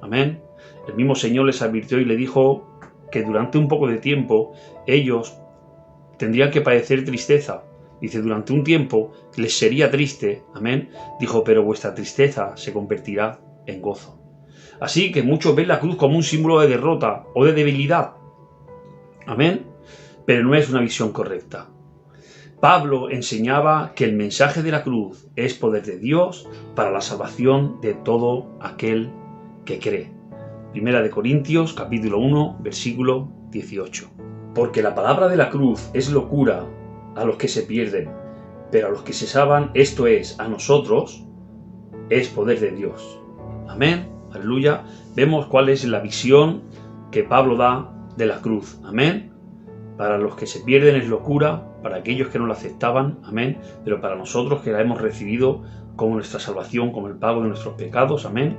amén, el mismo Señor les advirtió y le dijo que durante un poco de tiempo ellos tendrían que padecer tristeza. Dice, durante un tiempo les sería triste, amén, dijo, pero vuestra tristeza se convertirá en gozo. Así que muchos ven la cruz como un símbolo de derrota o de debilidad, amén, pero no es una visión correcta. Pablo enseñaba que el mensaje de la cruz es poder de Dios para la salvación de todo aquel que cree. Primera de Corintios, capítulo 1, versículo 18. Porque la palabra de la cruz es locura a los que se pierden, pero a los que se salvan, esto es, a nosotros, es poder de Dios. Amén, aleluya. Vemos cuál es la visión que Pablo da de la cruz. Amén. Para los que se pierden es locura, para aquellos que no la aceptaban, amén, pero para nosotros que la hemos recibido como nuestra salvación, como el pago de nuestros pecados, amén,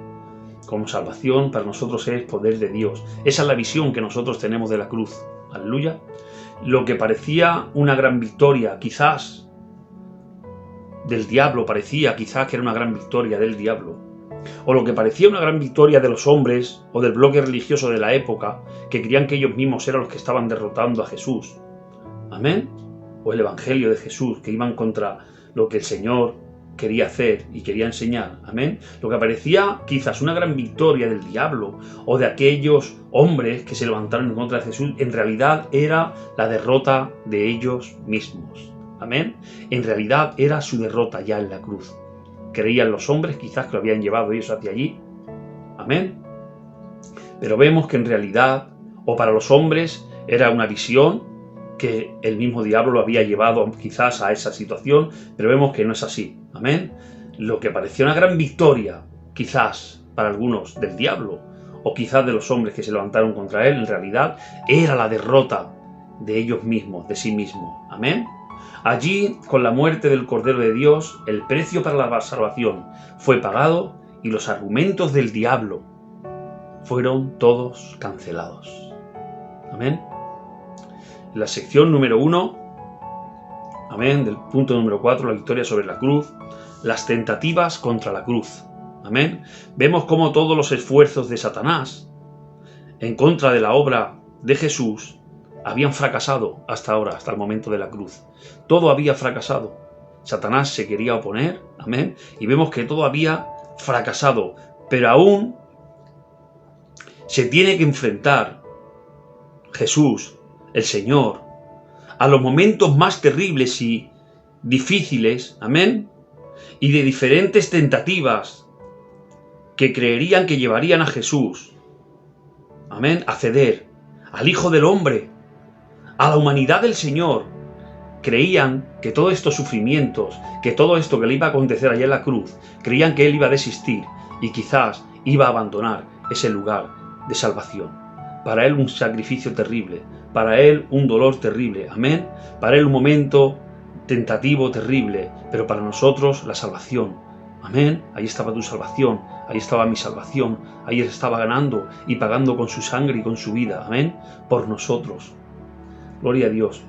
como salvación, para nosotros es poder de Dios. Esa es la visión que nosotros tenemos de la cruz, aleluya. Lo que parecía una gran victoria, quizás, del diablo, parecía quizás que era una gran victoria del diablo, o lo que parecía una gran victoria de los hombres o del bloque religioso de la época, que creían que ellos mismos eran los que estaban derrotando a Jesús, amén, o el evangelio de Jesús, que iban contra lo que el Señor quería hacer y quería enseñar, amén. Lo que parecía quizás una gran victoria del diablo o de aquellos hombres que se levantaron en contra de Jesús, en realidad era la derrota de ellos mismos, amén. En realidad era su derrota ya en la cruz. Creían los hombres quizás que lo habían llevado ellos hacia allí, amén. Pero vemos que en realidad, o para los hombres, era una visión que el mismo diablo lo había llevado quizás a esa situación, pero vemos que no es así, amén. Lo que parecía una gran victoria, quizás para algunos del diablo, o quizás de los hombres que se levantaron contra él, en realidad era la derrota de ellos mismos, de sí mismos, amén. Allí, con la muerte del Cordero de Dios, el precio para la salvación fue pagado y los argumentos del diablo fueron todos cancelados. Amén. En la sección número 1, amén, del punto número 4, la victoria sobre la cruz, las tentativas contra la cruz. Amén. Vemos cómo todos los esfuerzos de Satanás en contra de la obra de Jesús habían fracasado hasta ahora, hasta el momento de la cruz. Todo había fracasado. Satanás se quería oponer, amén, y vemos que todo había fracasado, pero aún se tiene que enfrentar Jesús, el Señor, a los momentos más terribles y difíciles, amén, y de diferentes tentativas que creerían que llevarían a Jesús, amén, a ceder al Hijo del Hombre, a la humanidad del Señor. Creían que todos estos sufrimientos, que todo esto que le iba a acontecer allá en la cruz, creían que Él iba a desistir y quizás iba a abandonar ese lugar de salvación. Para Él un sacrificio terrible, para Él un dolor terrible, amén, para Él un momento tentativo terrible, pero para nosotros la salvación, amén. Ahí estaba tu salvación, ahí estaba mi salvación, ahí Él estaba ganando y pagando con su sangre y con su vida, amén, por nosotros. Gloria a Dios.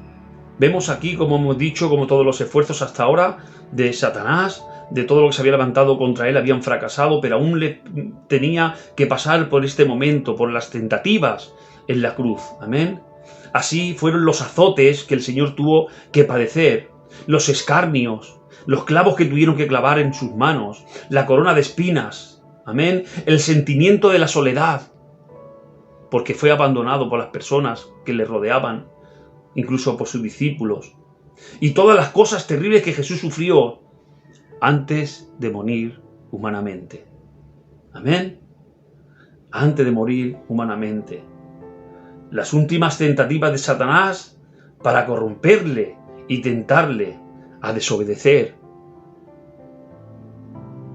Vemos aquí, como hemos dicho, como todos los esfuerzos hasta ahora de Satanás, de todo lo que se había levantado contra él, habían fracasado, pero aún le tenía que pasar por este momento, por las tentativas en la cruz. Amén. Así fueron los azotes que el Señor tuvo que padecer, los escarnios, los clavos que tuvieron que clavar en sus manos, la corona de espinas. Amén. El sentimiento de la soledad, porque fue abandonado por las personas que le rodeaban, incluso por sus discípulos, y todas las cosas terribles que Jesús sufrió antes de morir humanamente. Amén. Antes de morir humanamente. Las últimas tentativas de Satanás para corromperle y tentarle a desobedecer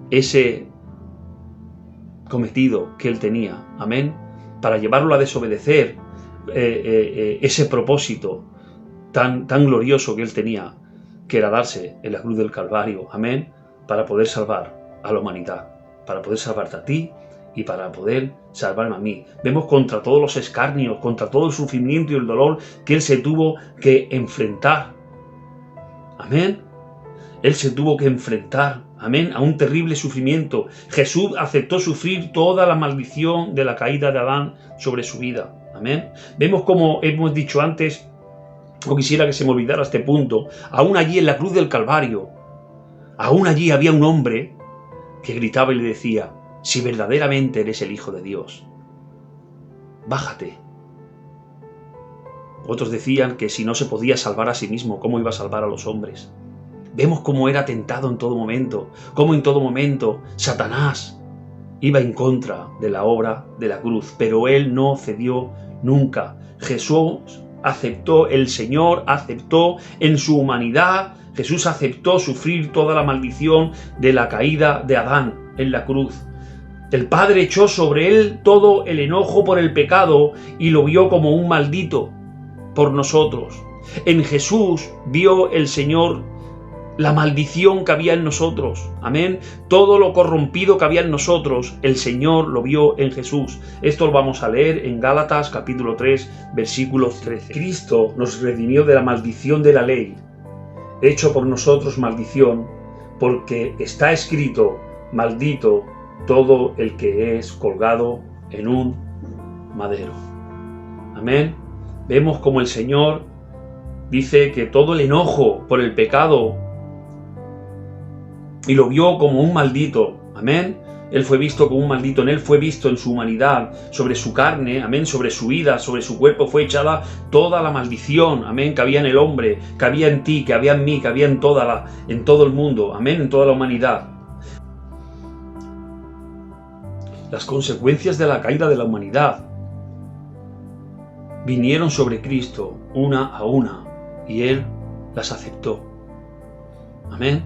ese cometido que él tenía. Amén. Para llevarlo a desobedecer ese propósito tan glorioso que él tenía, que era darse en la cruz del Calvario, amén, para poder salvar a la humanidad, para poder salvarte a ti y para poder salvarme a mí. Vemos contra todos los escarnios, contra todo el sufrimiento y el dolor que él se tuvo que enfrentar, amén. Él se tuvo que enfrentar, amén, a un terrible sufrimiento. Jesús aceptó sufrir toda la maldición de la caída de Adán sobre su vida. Amén. Vemos como hemos dicho antes, o quisiera que se me olvidara este punto, aún allí en la cruz del Calvario, aún allí había un hombre que gritaba y le decía: si verdaderamente eres el Hijo de Dios, bájate. Otros decían que si no se podía salvar a sí mismo, ¿cómo iba a salvar a los hombres? Vemos cómo era tentado en todo momento, cómo en todo momento Satanás iba en contra de la obra de la cruz, pero él no cedió nunca. Jesús aceptó, el Señor aceptó en su humanidad, Jesús aceptó sufrir toda la maldición de la caída de Adán en la cruz. El Padre echó sobre él todo el enojo por el pecado y lo vio como un maldito por nosotros. En Jesús vio el Señor la maldición que había en nosotros, amén, todo lo corrompido que había en nosotros, el Señor lo vio en Jesús. Esto lo vamos a leer en Gálatas capítulo 3, versículo 13. Cristo nos redimió de la maldición de la ley, hecho por nosotros maldición, porque está escrito: maldito todo el que es colgado en un madero. Amén. Vemos como el Señor dice que todo el enojo por el pecado y lo vio como un maldito, amén. Él fue visto como un maldito, en él fue visto en su humanidad, sobre su carne, amén, sobre su vida, sobre su cuerpo fue echada toda la maldición, amén, que había en el hombre, que había en ti, que había en mí, que había en todo el mundo, amén, en toda la humanidad. Las consecuencias de la caída de la humanidad vinieron sobre Cristo una a una y él las aceptó, amén.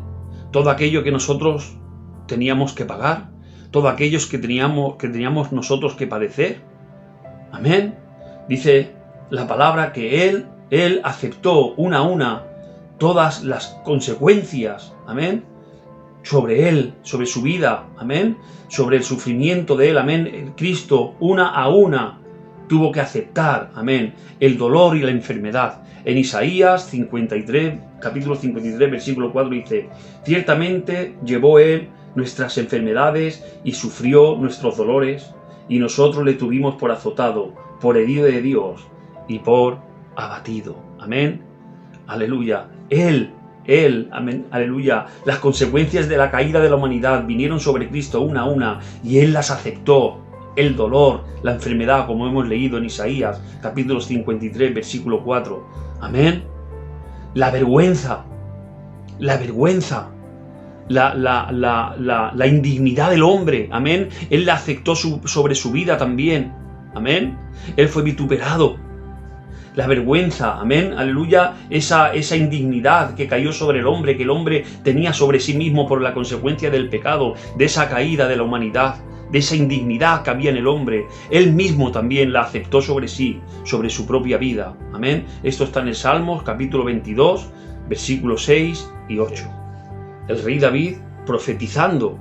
Todo aquello que nosotros teníamos que pagar, todo aquello que teníamos nosotros que padecer. Amén. Dice la palabra que Él aceptó una a una todas las consecuencias. Amén. Sobre Él, sobre su vida. Amén. Sobre el sufrimiento de Él. Amén. Cristo una a una tuvo que aceptar. Amén. El dolor y la enfermedad. En Isaías 53, capítulo 53, versículo 4 dice: ciertamente llevó Él nuestras enfermedades y sufrió nuestros dolores, y nosotros le tuvimos por azotado, por herido de Dios y por abatido. Amén. Aleluya. Él Él, amén, aleluya, las consecuencias de la caída de la humanidad vinieron sobre Cristo una a una y Él las aceptó. El dolor, la enfermedad, como hemos leído en Isaías, capítulo 53, versículo 4. Amén. La vergüenza, la indignidad del hombre, amén. Él la aceptó sobre su vida también, amén. Él fue vituperado. La vergüenza, amén, aleluya, esa indignidad que cayó sobre el hombre, que el hombre tenía sobre sí mismo por la consecuencia del pecado, de esa caída de la humanidad, de esa indignidad que había en el hombre, Él mismo también la aceptó sobre sí, sobre su propia vida, amén. Esto está en el Salmos, capítulo 22, versículos 6 y 8. El rey David profetizando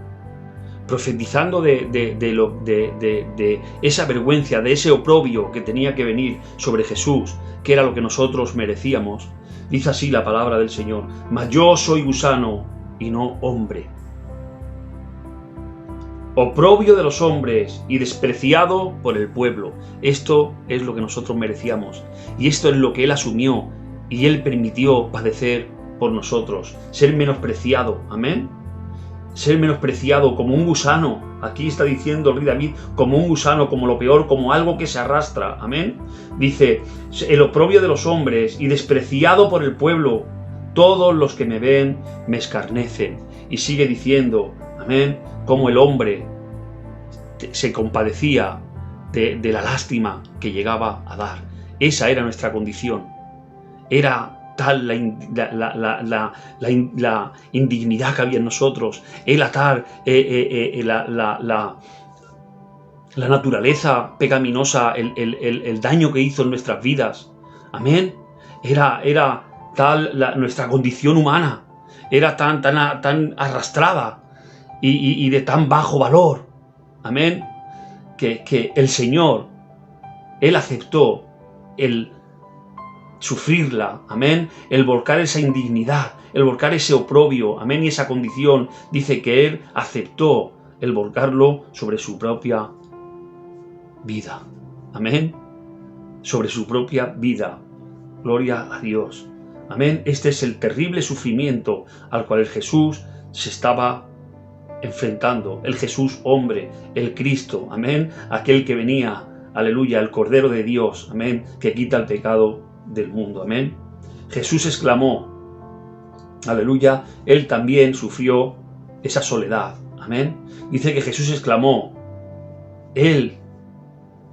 de esa vergüenza, de ese oprobio que tenía que venir sobre Jesús, que era lo que nosotros merecíamos. Dice así la palabra del Señor: mas yo soy gusano y no hombre, oprobio de los hombres y despreciado por el pueblo. Esto es lo que nosotros merecíamos, y esto es lo que Él asumió, y Él permitió padecer por nosotros, ser menospreciado, amén. Ser menospreciado como un gusano. Aquí está diciendo el rey David, como un gusano, como lo peor, como algo que se arrastra, amén. Dice, el oprobio de los hombres y despreciado por el pueblo, todos los que me ven me escarnecen. Y sigue diciendo, amén, como el hombre se compadecía de la lástima que llegaba a dar. Esa era nuestra condición. Era tal la indignidad que había en nosotros, era tal la naturaleza pecaminosa, el daño que hizo en nuestras vidas, amén. Era tal nuestra condición humana, era tan arrastrada y de tan bajo valor, amén, que el Señor, Él aceptó el sufrirla, amén, el volcar esa indignidad, el volcar ese oprobio, amén, y esa condición. Dice que Él aceptó el volcarlo sobre su propia vida, amén, sobre su propia vida. Gloria a Dios, amén. Este es el terrible sufrimiento al cual el Jesús se estaba enfrentando, el Jesús hombre, el Cristo, amén, aquel que venía, aleluya, el Cordero de Dios, amén, que quita el pecado del mundo, amén. Jesús exclamó, aleluya, Él también sufrió esa soledad, amén. Dice que Jesús exclamó, Él,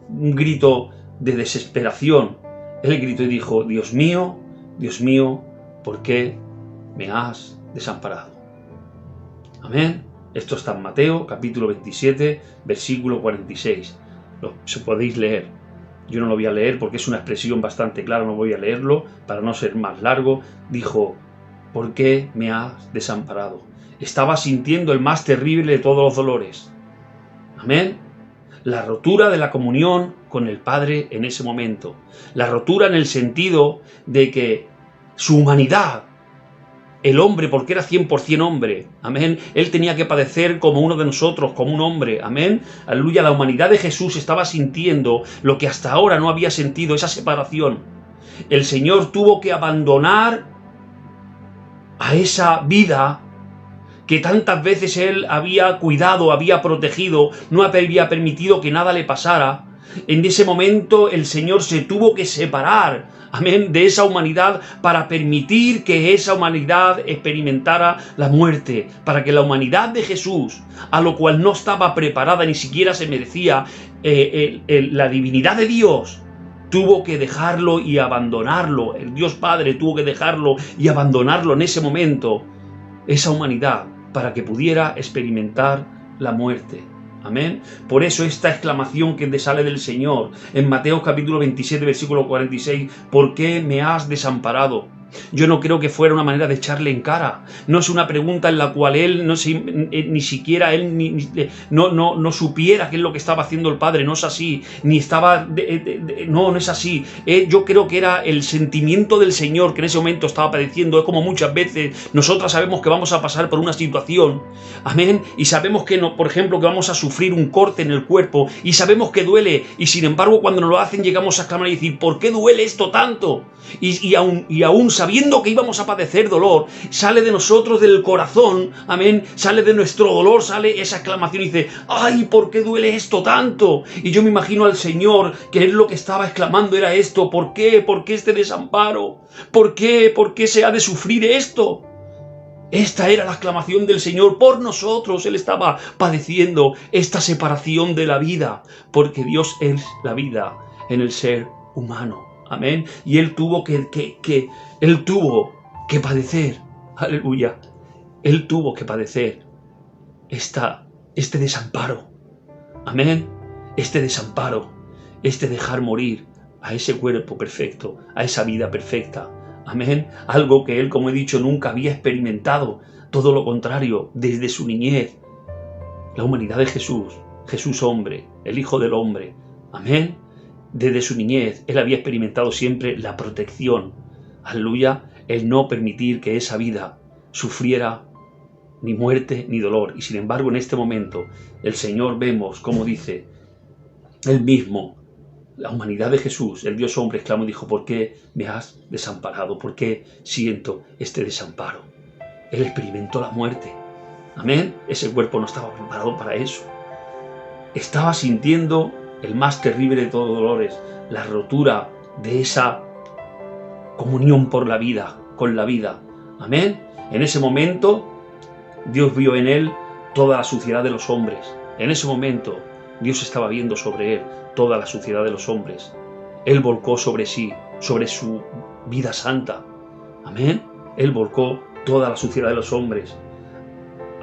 un grito de desesperación, Él gritó y dijo, Dios mío, ¿por qué me has desamparado? Amén. Esto está en Mateo, capítulo 27, versículo 46. Lo podéis leer. Yo no lo voy a leer porque es una expresión bastante clara, no voy a leerlo para no ser más largo. Dijo, ¿por qué me has desamparado? Estaba sintiendo el más terrible de todos los dolores. Amén. La rotura de la comunión con el Padre en ese momento. La rotura en el sentido de que su humanidad, el hombre, porque era 100% hombre, amén, Él tenía que padecer como uno de nosotros, como un hombre, amén, aleluya. La humanidad de Jesús estaba sintiendo lo que hasta ahora no había sentido, esa separación. El Señor tuvo que abandonar a esa vida que tantas veces Él había cuidado, había protegido, no había permitido que nada le pasara. En ese momento el Señor se tuvo que separar, amén, de esa humanidad para permitir que esa humanidad experimentara la muerte, para que la humanidad de Jesús, a lo cual no estaba preparada, ni siquiera se merecía, la divinidad de Dios, tuvo que dejarlo y abandonarlo. El Dios Padre tuvo que dejarlo y abandonarlo en ese momento, esa humanidad, para que pudiera experimentar la muerte. Amén. Por eso esta exclamación que sale del Señor en Mateo capítulo 27, versículo 46, ¿por qué me has desamparado? Yo no creo que fuera una manera de echarle en cara. No es una pregunta en la cual él ni siquiera no supiera qué es lo que estaba haciendo el Padre. No es así. Ni estaba... no es así. Yo creo que era el sentimiento del Señor que en ese momento estaba padeciendo. Es como muchas veces nosotras sabemos que vamos a pasar por una situación. Amén. Y sabemos que, por ejemplo, que vamos a sufrir un corte en el cuerpo. Y sabemos que duele. Y sin embargo, cuando nos lo hacen, llegamos a exclamar y decir, ¿por qué duele esto tanto? Y aún sabiendo que íbamos a padecer dolor, sale de nosotros, del corazón, amén, sale de nuestro dolor, sale esa exclamación y dice, ¡ay, por qué duele esto tanto! Y yo me imagino al Señor, que él lo que estaba exclamando era esto, ¿por qué? ¿Por qué este desamparo? ¿Por qué? ¿Por qué se ha de sufrir esto? Esta era la exclamación del Señor por nosotros. Él estaba padeciendo esta separación de la vida, porque Dios es la vida en el ser humano. Amén. Y Él tuvo Él tuvo que padecer. Aleluya. Él tuvo que padecer este desamparo. Amén. Este desamparo. Este dejar morir a ese cuerpo perfecto, a esa vida perfecta. Amén. Algo que Él, como he dicho, nunca había experimentado. Todo lo contrario, desde su niñez. La humanidad de Jesús, Jesús hombre, el Hijo del hombre. Amén. Desde su niñez, Él había experimentado siempre la protección. Aleluya. El no permitir que esa vida sufriera ni muerte ni dolor. Y sin embargo, en este momento, el Señor vemos cómo dice, Él mismo, la humanidad de Jesús, el Dios hombre, exclamó y dijo, ¿por qué me has desamparado? ¿Por qué siento este desamparo? Él experimentó la muerte. Amén. Ese cuerpo no estaba preparado para eso. Estaba sintiendo el más terrible de todos los dolores, la rotura de esa comunión por la vida, con la vida. Amén. En ese momento, Dios vio en él toda la suciedad de los hombres. En ese momento, Dios estaba viendo sobre él toda la suciedad de los hombres. Él volcó sobre sí, sobre su vida santa. Amén. Él volcó toda la suciedad de los hombres.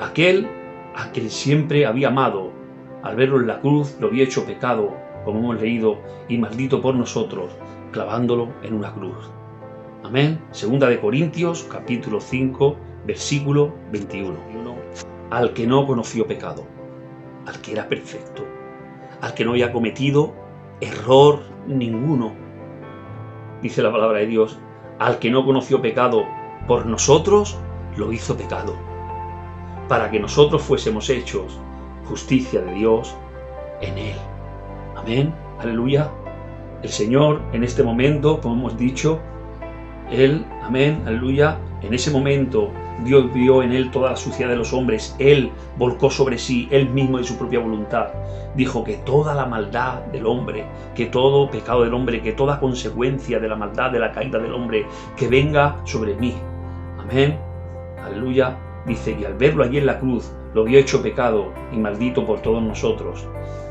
Aquel a quien siempre había amado, al verlo en la cruz, lo había hecho pecado, como hemos leído, y maldito por nosotros, clavándolo en una cruz. Amén. Segunda de Corintios, capítulo 5, versículo 21. Al que no conoció pecado, al que era perfecto, al que no había cometido error ninguno. Dice la palabra de Dios, al que no conoció pecado, por nosotros lo hizo pecado, para que nosotros fuésemos hechos justicia de Dios en él. Amén. Aleluya. El Señor en este momento, como hemos dicho, Él, amén, aleluya, en ese momento Dios vio en él toda la suciedad de los hombres. Él volcó sobre sí, él mismo de su propia voluntad. Dijo que toda la maldad del hombre, que todo pecado del hombre, que toda consecuencia de la maldad, de la caída del hombre, que venga sobre mí. Amén. Aleluya. Dice, y al verlo allí en la cruz, lo vio hecho pecado y maldito por todos nosotros,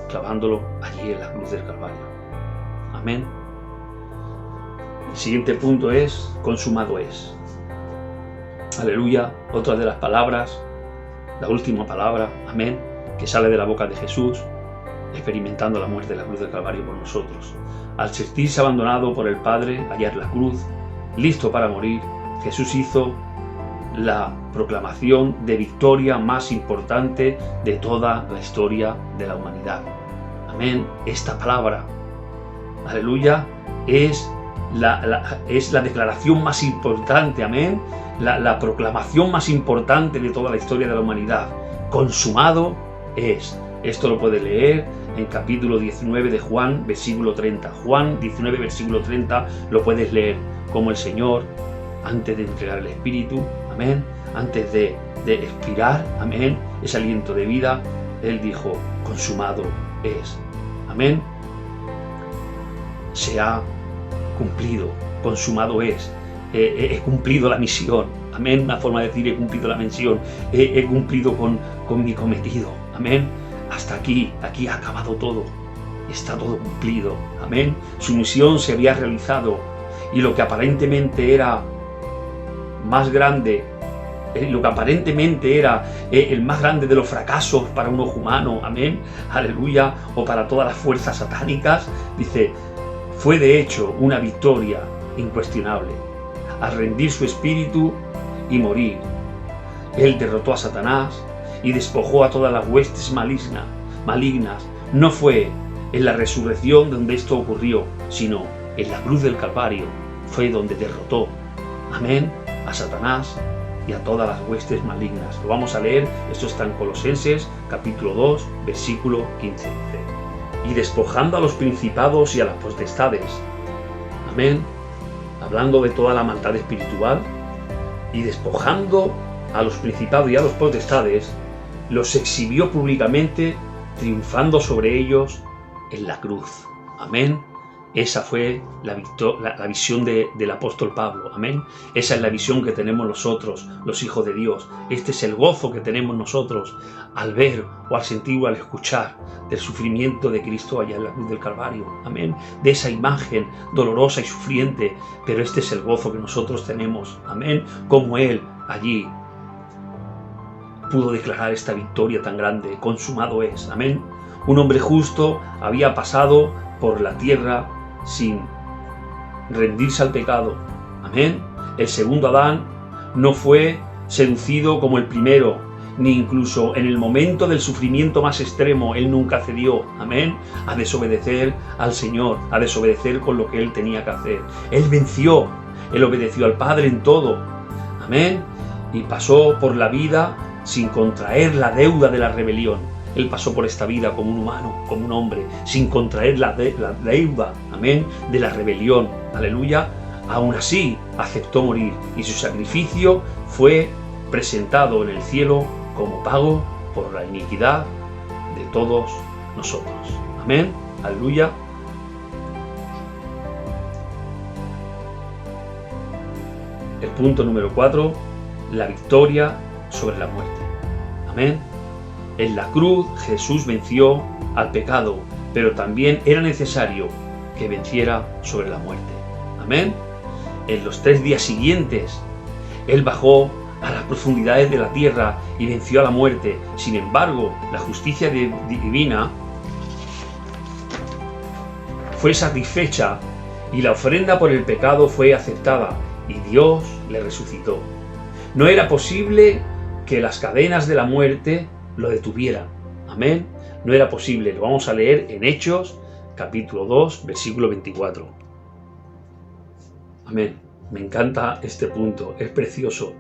clavándolo allí en la cruz del Calvario. Amén. El siguiente punto es, consumado es. Aleluya, otra de las palabras, la última palabra, amén, que sale de la boca de Jesús, experimentando la muerte de la cruz del Calvario por nosotros. Al sentirse abandonado por el Padre, allá en la cruz, listo para morir, Jesús hizo la proclamación de victoria más importante de toda la historia de la humanidad. Amén. Esta palabra, aleluya, es la declaración más importante, amén, la proclamación más importante de toda la historia de la humanidad. Consumado es. Esto lo puedes leer en capítulo 19 de Juan, versículo 30. Juan 19, versículo 30, lo puedes leer como el Señor, antes de entregar el Espíritu, amén, antes de expirar, amén, ese aliento de vida, Él dijo, consumado es. Amén. Se ha cumplido, consumado es. He cumplido la misión. Amén. Una forma de decir, he cumplido la misión. He cumplido con mi cometido. Amén. Hasta aquí ha acabado todo. Está todo cumplido. Amén. Su misión se había realizado. Y lo que aparentemente era más grande, lo que aparentemente era el más grande de los fracasos para un ojo humano, amén, aleluya, o para todas las fuerzas satánicas, dice, fue de hecho una victoria incuestionable. Al rendir su espíritu y morir, Él derrotó a Satanás y despojó a todas las huestes malignas. No fue en la resurrección donde esto ocurrió, sino en la cruz del Calvario fue donde derrotó, amén, a Satanás y a todas las huestes malignas. Lo vamos a leer, esto está en Colosenses, capítulo 2, versículo 15. Y despojando a los principados y a las potestades. Amén. hablando de toda la maldad espiritual, y despojando a los principados y a los potestades, los exhibió públicamente, triunfando sobre ellos en la cruz. Amén. Esa fue la visión del apóstol Pablo. Amén. Esa es la visión que tenemos nosotros, los hijos de Dios. Este es el gozo que tenemos nosotros al ver o al sentir o al escuchar del sufrimiento de Cristo allá en la cruz del Calvario. Amén. De esa imagen dolorosa y sufriente. Pero este es el gozo que nosotros tenemos. Amén. Como Él allí pudo declarar esta victoria tan grande. Consumado es. Amén. Un hombre justo había pasado por la tierra sin rendirse al pecado. Amén. El segundo Adán no fue seducido como el primero, ni incluso en el momento del sufrimiento más extremo él nunca cedió. Amén. A desobedecer al Señor, a desobedecer con lo que él tenía que hacer. Él venció, él obedeció al Padre en todo. Amén. Y pasó por la vida sin contraer la deuda de la rebelión. Él pasó por esta vida como un humano, como un hombre, sin contraer la deuda, amén, de la rebelión, aleluya. Aún así, aceptó morir y su sacrificio fue presentado en el cielo como pago por la iniquidad de todos nosotros. Amén, aleluya. El punto número 4, la victoria sobre la muerte. Amén. En la cruz Jesús venció al pecado, pero también era necesario que venciera sobre la muerte. Amén. En los 3 días siguientes, Él bajó a las profundidades de la tierra y venció a la muerte. Sin embargo, la justicia divina fue satisfecha y la ofrenda por el pecado fue aceptada y Dios le resucitó. No era posible que las cadenas de la muerte lo detuvieran. Amén. No era posible. Lo vamos a leer en Hechos, capítulo 2, versículo 24. Amén. Me encanta este punto. Es precioso.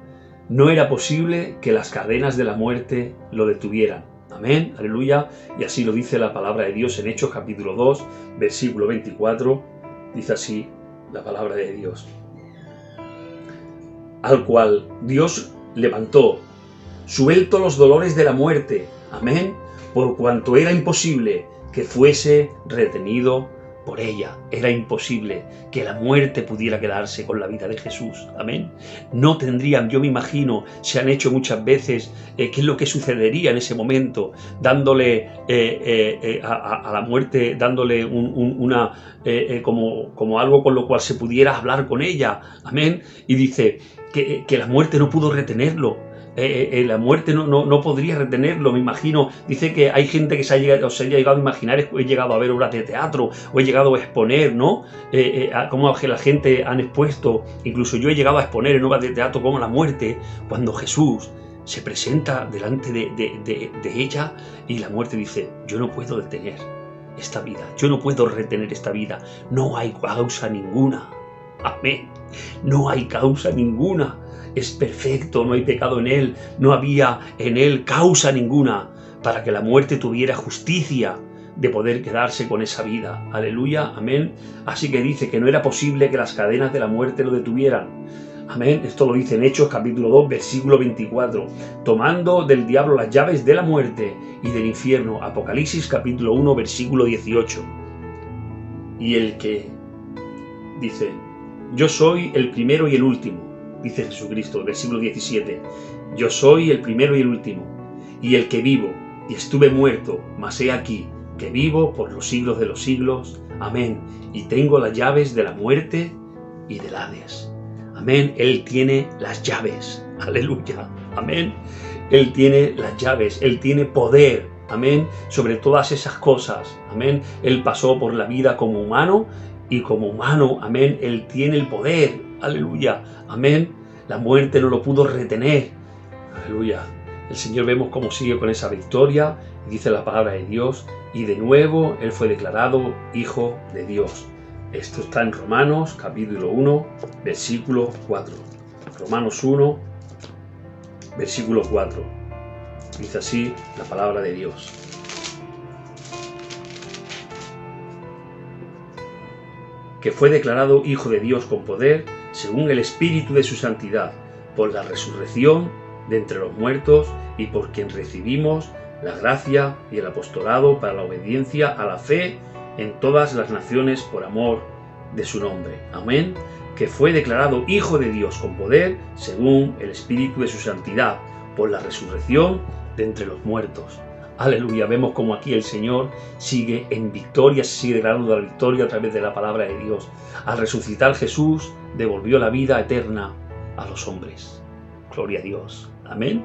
No era posible que las cadenas de la muerte lo detuvieran. Amén. Aleluya. Y así lo dice la palabra de Dios en Hechos, capítulo 2, versículo 24. Dice así la palabra de Dios. Al cual Dios levantó, suelto los dolores de la muerte, amén, por cuanto era imposible que fuese retenido por ella. Era imposible que la muerte pudiera quedarse con la vida de Jesús, amén. No tendrían, yo me imagino, se han hecho muchas veces, qué es lo que sucedería en ese momento, dándole a la muerte, dándole como algo con lo cual se pudiera hablar con ella, amén. Y dice que la muerte no pudo retenerlo. La muerte no podría retenerlo, me imagino. Dice que hay gente que se haya llegado a imaginar, he llegado a ver obras de teatro, o he llegado a exponer, ¿no? Cómo la gente han expuesto, incluso yo he llegado a exponer en obras de teatro como la muerte, cuando Jesús se presenta delante de ella y la muerte dice, yo no puedo detener esta vida, yo no puedo retener esta vida, no hay causa ninguna, amén, no hay causa ninguna. Es perfecto, no hay pecado en Él, no había en Él causa ninguna para que la muerte tuviera justicia de poder quedarse con esa vida. Aleluya, amén. Así que dice que no era posible que las cadenas de la muerte lo detuvieran. Amén. Esto lo dice en Hechos capítulo 2, versículo 24. Tomando del diablo las llaves de la muerte y del infierno. Apocalipsis capítulo 1, versículo 18. Y el que dice, yo soy el primero y el último. Dice Jesucristo, versículo 17, yo soy el primero y el último, y el que vivo, y estuve muerto, mas he aquí, que vivo por los siglos de los siglos, amén, y tengo las llaves de la muerte y del Hades, amén. Él tiene las llaves, aleluya, amén, Él tiene las llaves, Él tiene poder, amén, sobre todas esas cosas, amén. Él pasó por la vida como humano, y como humano, amén, Él tiene el poder, aleluya, amén. La muerte no lo pudo retener, aleluya. El Señor vemos cómo sigue con esa victoria, y dice la palabra de Dios, y de nuevo Él fue declarado Hijo de Dios. Esto está en Romanos, capítulo 1, versículo 4. Romanos 1, versículo 4. Dice así la palabra de Dios. Que fue declarado Hijo de Dios con poder, según el Espíritu de su santidad, por la resurrección de entre los muertos y por quien recibimos la gracia y el apostolado para la obediencia a la fe en todas las naciones por amor de su nombre. Amén. Que fue declarado Hijo de Dios con poder, según el Espíritu de su santidad, por la resurrección de entre los muertos. Aleluya. Vemos como aquí el Señor sigue en victoria, se sigue declarando la victoria a través de la palabra de Dios. Al resucitar Jesús, devolvió la vida eterna a los hombres. Gloria a Dios. Amén.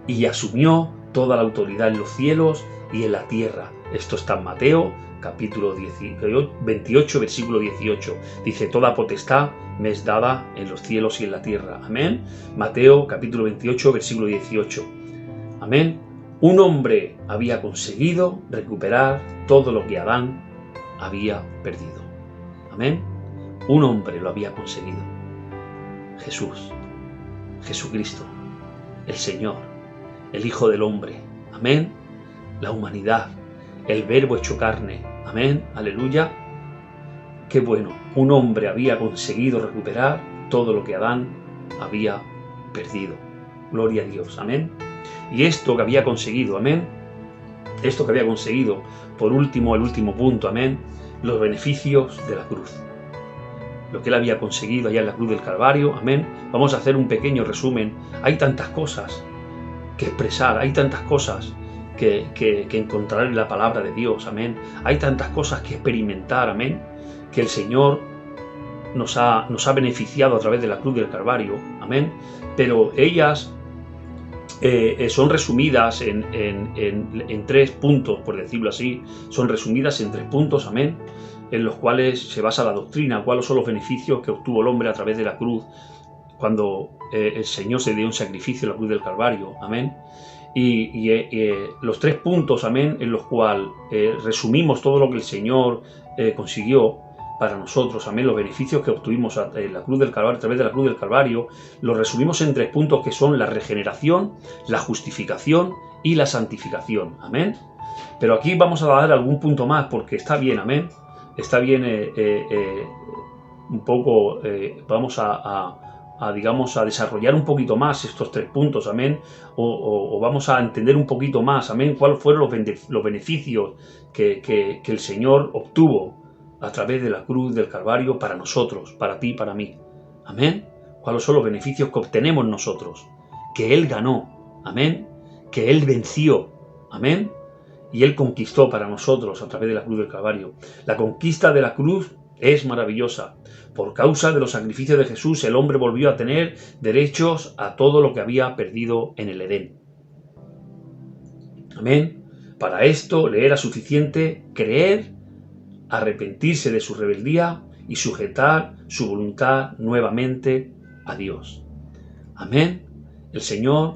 Y asumió toda la autoridad en los cielos y en la tierra. Esto está en Mateo, capítulo 28, versículo 18. Dice, toda potestad me es dada en los cielos y en la tierra. Amén. Mateo, capítulo 28, versículo 18. Amén. Un hombre había conseguido recuperar todo lo que Adán había perdido. Amén. Un hombre lo había conseguido. Jesús. Jesucristo. El Señor. El Hijo del Hombre. Amén. La humanidad. El Verbo hecho carne. Amén. Aleluya. Qué bueno. Un hombre había conseguido recuperar todo lo que Adán había perdido. Gloria a Dios. Amén. Y esto que había conseguido, amén, esto que había conseguido, por último, el último punto, amén, los beneficios de la cruz. Lo que él había conseguido allá en la cruz del Calvario, amén. Vamos a hacer un pequeño resumen. Hay tantas cosas que expresar, hay tantas cosas que encontrar en la palabra de Dios, amén. Hay tantas cosas que experimentar, amén, que el Señor nos ha beneficiado a través de la cruz del Calvario, amén. Pero ellas son resumidas en 3 puntos, por decirlo así. Son resumidas en 3 puntos, amén, en los cuales se basa la doctrina, cuáles son los beneficios que obtuvo el hombre a través de la cruz, cuando el Señor se dio un sacrificio en la cruz del Calvario, amén. Y los 3 puntos, amén, en los cuales resumimos todo lo que el Señor consiguió para nosotros, amén, los beneficios que obtuvimos en la cruz del Calvario, a través de la cruz del Calvario, los resumimos en 3 puntos que son la regeneración, la justificación y la santificación, amén. Pero aquí vamos a dar algún punto más porque está bien, amén, está bien un poco, vamos digamos, a desarrollar un poquito más estos 3 puntos, amén, o vamos a entender un poquito más, amén, cuáles fueron los beneficios que el Señor obtuvo a través de la cruz del Calvario para nosotros, para ti, para mí. Amén. ¿Cuáles son los beneficios que obtenemos nosotros? Que Él ganó. Amén. Que Él venció. Amén. Y Él conquistó para nosotros a través de la cruz del Calvario. La conquista de la cruz es maravillosa. Por causa de los sacrificios de Jesús, el hombre volvió a tener derechos a todo lo que había perdido en el Edén. Amén. Para esto le era suficiente creer, arrepentirse de su rebeldía y sujetar su voluntad nuevamente a Dios. Amén. El Señor,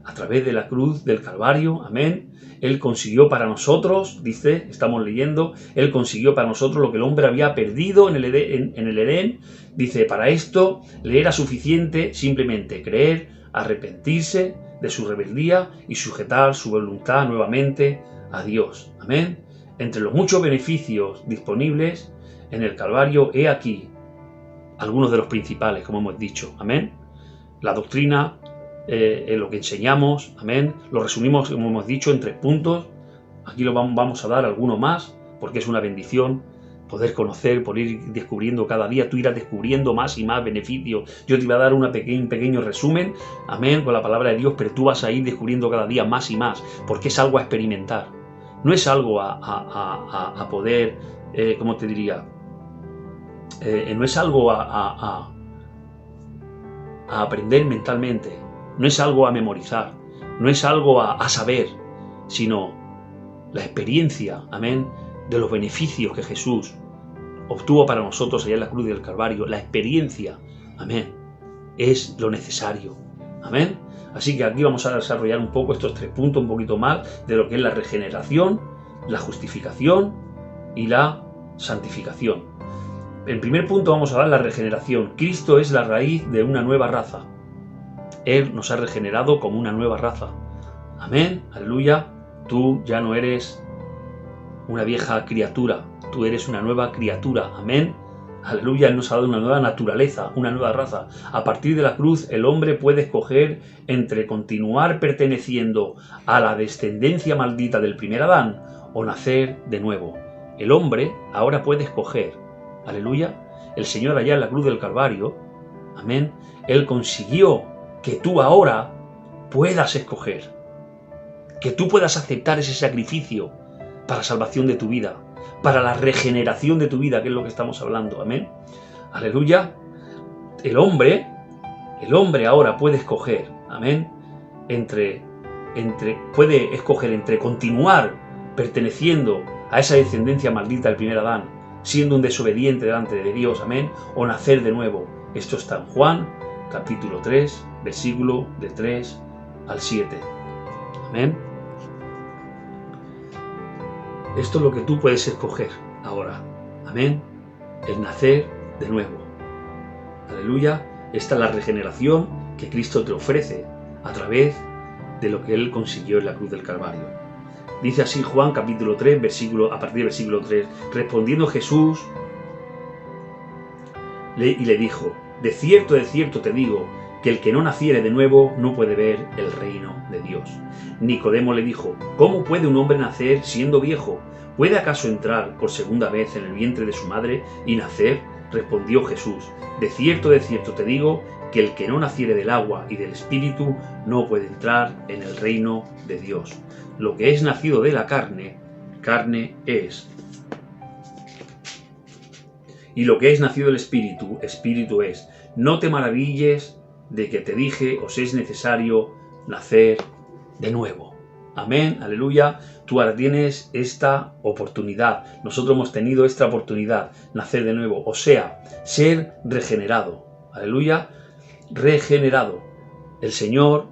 a través de la cruz del Calvario, amén, Él consiguió para nosotros, dice, estamos leyendo, Él consiguió para nosotros lo que el hombre había perdido en el Edén. Dice, para esto le era suficiente simplemente creer, arrepentirse de su rebeldía y sujetar su voluntad nuevamente a Dios. Amén. Entre los muchos beneficios disponibles en el Calvario, he aquí algunos de los principales, como hemos dicho. Amén. La doctrina, lo que enseñamos, amén, lo resumimos, como hemos dicho, en 3 puntos. Aquí lo vamos a dar alguno más, porque es una bendición poder conocer, por ir descubriendo cada día. Tú irás descubriendo más y más beneficios. Yo te iba a dar un pequeño resumen, amén, con la palabra de Dios, pero tú vas a ir descubriendo cada día más y más, porque es algo a experimentar. No es algo a poder, ¿cómo te diría? No es algo a aprender mentalmente, no es algo a memorizar, no es algo a saber, sino la experiencia, amén, de los beneficios que Jesús obtuvo para nosotros allá en la cruz del Calvario. La experiencia, amén, es lo necesario, amén. Así que aquí vamos a desarrollar un poco estos 3 puntos, un poquito más, de lo que es la regeneración, la justificación y la santificación. En primer punto vamos a dar la regeneración. Cristo es la raíz de una nueva raza. Él nos ha regenerado como una nueva raza. Amén, aleluya. Tú ya no eres una vieja criatura, tú eres una nueva criatura. Amén, Aleluya, Él nos ha dado una nueva naturaleza, una nueva raza. A partir de la cruz, el hombre puede escoger entre continuar perteneciendo a la descendencia maldita del primer Adán o nacer de nuevo. El hombre ahora puede escoger. Aleluya. El Señor allá en la cruz del Calvario, amén, Él consiguió que tú ahora puedas escoger. Que tú puedas aceptar ese sacrificio para la salvación de tu vida, para la regeneración de tu vida, que es lo que estamos hablando, amén. Aleluya. El hombre ahora puede escoger, amén, puede escoger entre continuar perteneciendo a esa descendencia maldita del primer Adán, siendo un desobediente delante de Dios, amén, o nacer de nuevo. Esto está en Juan, capítulo 3, versículo de 3 al 7. Amén. Esto es lo que tú puedes escoger ahora. Amén. El nacer de nuevo. Aleluya. Esta es la regeneración que Cristo te ofrece a través de lo que Él consiguió en la cruz del Calvario. Dice así Juan capítulo 3, a partir del versículo 3. Respondiendo Jesús y le dijo: de cierto te digo, que el que no naciere de nuevo no puede ver el reino de Dios. Nicodemo le dijo: ¿cómo puede un hombre nacer siendo viejo? ¿Puede acaso entrar por segunda vez en el vientre de su madre y nacer? Respondió Jesús: de cierto te digo, que el que no naciere del agua y del Espíritu no puede entrar en el reino de Dios. Lo que es nacido de la carne, carne es. Y lo que es nacido del Espíritu, Espíritu es. No te maravilles de que te dije, os es necesario nacer de nuevo. Amén, aleluya. Tú ahora tienes esta oportunidad. Nosotros hemos tenido esta oportunidad, nacer de nuevo. O sea, ser regenerado. Aleluya, regenerado. El Señor,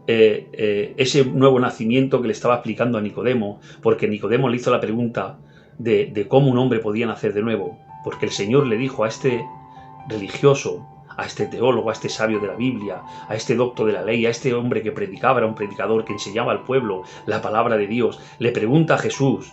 ese nuevo nacimiento que le estaba explicando a Nicodemo, porque Nicodemo le hizo la pregunta de cómo un hombre podía nacer de nuevo. Porque el Señor le dijo a este religioso, a este teólogo, a este sabio de la Biblia, a este doctor de la ley, a este hombre que predicaba, era un predicador que enseñaba al pueblo la palabra de Dios, le pregunta a Jesús,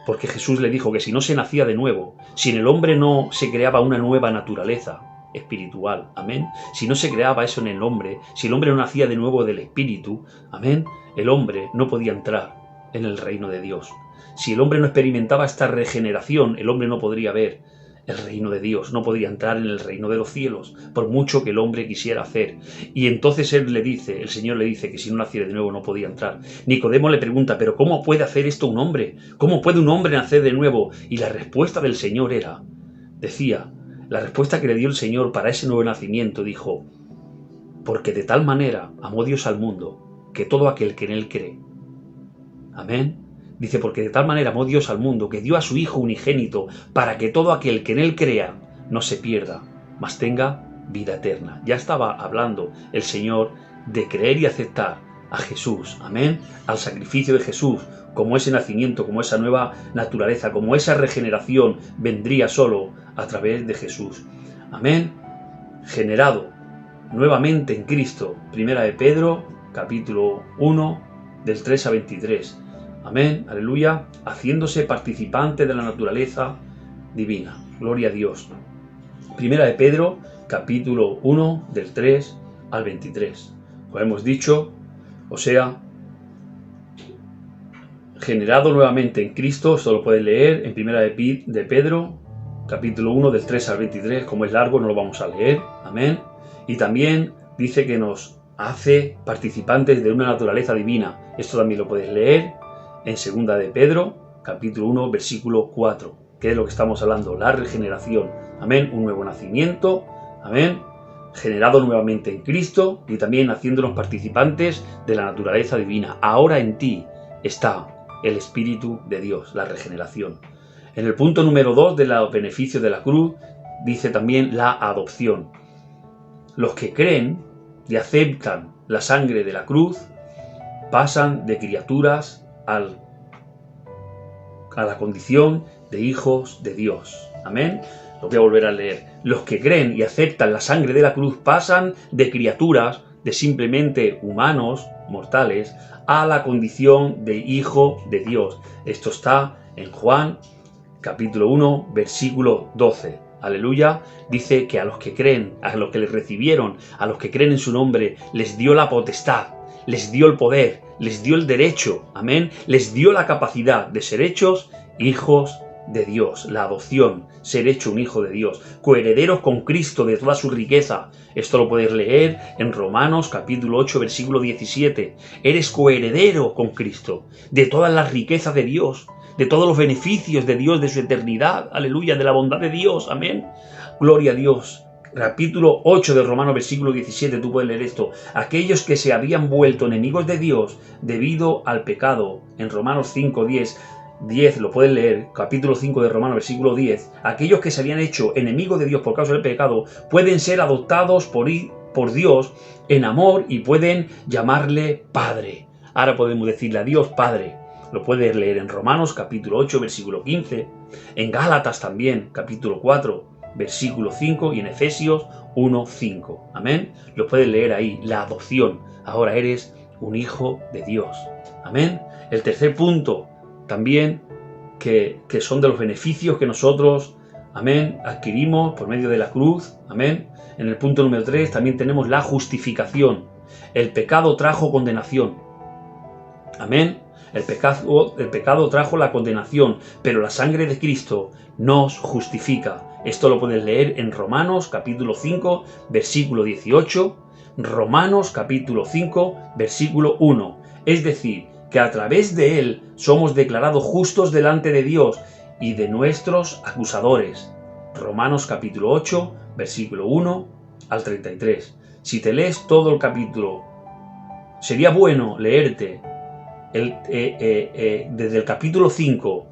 porque Jesús le dijo que si no se nacía de nuevo, si en el hombre no se creaba una nueva naturaleza espiritual, amén, si no se creaba eso en el hombre, si el hombre no nacía de nuevo del Espíritu, amén, el hombre no podía entrar en el reino de Dios. Si el hombre no experimentaba esta regeneración, el hombre no podría ver el reino de Dios, no podía entrar en el reino de los cielos, por mucho que el hombre quisiera hacer. Y entonces el Señor le dice que si no naciera de nuevo no podía entrar. Nicodemo le pregunta: ¿pero cómo puede hacer esto un hombre? ¿Cómo puede un hombre nacer de nuevo? Y la respuesta del Señor la respuesta que le dio el Señor para ese nuevo nacimiento, dijo: porque de tal manera amó Dios al mundo, que todo aquel que en él cree. Amén. Dice: porque de tal manera amó Dios al mundo, que dio a su Hijo unigénito, para que todo aquel que en él crea no se pierda, mas tenga vida eterna. Ya estaba hablando el Señor de creer y aceptar a Jesús, amén, al sacrificio de Jesús, como ese nacimiento, como esa nueva naturaleza, como esa regeneración vendría solo a través de Jesús. Amén. Generado nuevamente en Cristo. Primera de Pedro, capítulo 1, del 3 a 23. Amén, aleluya, haciéndose participante de la naturaleza divina. Gloria a Dios. Primera de Pedro, capítulo 1, del 3 al 23. Como hemos dicho, o sea, generado nuevamente en Cristo. Esto lo puedes leer en Primera de Pedro, capítulo 1, del 3 al 23. Como es largo, no lo vamos a leer. Amén. Y también dice que nos hace participantes de una naturaleza divina. Esto también lo puedes leer en Segunda de Pedro, capítulo 1, versículo 4, que es lo que estamos hablando, la regeneración. Amén, un nuevo nacimiento, amén, generado nuevamente en Cristo y también haciéndonos participantes de la naturaleza divina. Ahora en ti está el Espíritu de Dios, la regeneración. En el punto número 2 de los beneficios de la cruz, dice también la adopción. Los que creen y aceptan la sangre de la cruz pasan de criaturas a la condición de hijos de Dios. Amén. Lo voy a volver a leer. Los que creen y aceptan la sangre de la cruz pasan de criaturas, de simplemente humanos, mortales, a la condición de hijo de Dios. Esto está en Juan, capítulo 1, versículo 12. aleluya, dice que a los que creen, a los que le recibieron, a los que creen en su nombre, les dio la potestad, les dio el poder, les dio el derecho, amén, les dio la capacidad de ser hechos hijos de Dios, la adopción, ser hecho un hijo de Dios, coherederos con Cristo de toda su riqueza. Esto lo puedes leer en Romanos capítulo 8, versículo 17. Eres coheredero con Cristo de todas las riquezas de Dios, de todos los beneficios de Dios, de su eternidad, aleluya, de la bondad de Dios, amén. Gloria a Dios. Capítulo 8 de Romanos, versículo 17, tú puedes leer esto. Aquellos que se habían vuelto enemigos de Dios debido al pecado, en Romanos 5, 10, lo puedes leer, capítulo 5 de Romanos, versículo 10. Aquellos que se habían hecho enemigos de Dios por causa del pecado pueden ser adoptados por Dios en amor y pueden llamarle Padre. Ahora podemos decirle a Dios Padre. Lo puedes leer en Romanos, capítulo 8, versículo 15. En Gálatas también, capítulo 4, versículo 5. Y en Efesios 1, 5. Amén. Lo puedes leer ahí, la adopción. Ahora eres un hijo de Dios. Amén. El tercer punto, también, que son de los beneficios que nosotros, amén, adquirimos por medio de la cruz, amén. En el punto número 3 también tenemos la justificación. El pecado trajo condenación, amén. El pecado trajo la condenación, pero la sangre de Cristo nos justifica. Esto lo puedes leer en Romanos capítulo 5, versículo 18, Romanos capítulo 5, versículo 1. Es decir, que a través de él somos declarados justos delante de Dios y de nuestros acusadores. Romanos capítulo 8, versículo 1 al 33. Si te lees todo el capítulo, sería bueno leerte desde el capítulo 5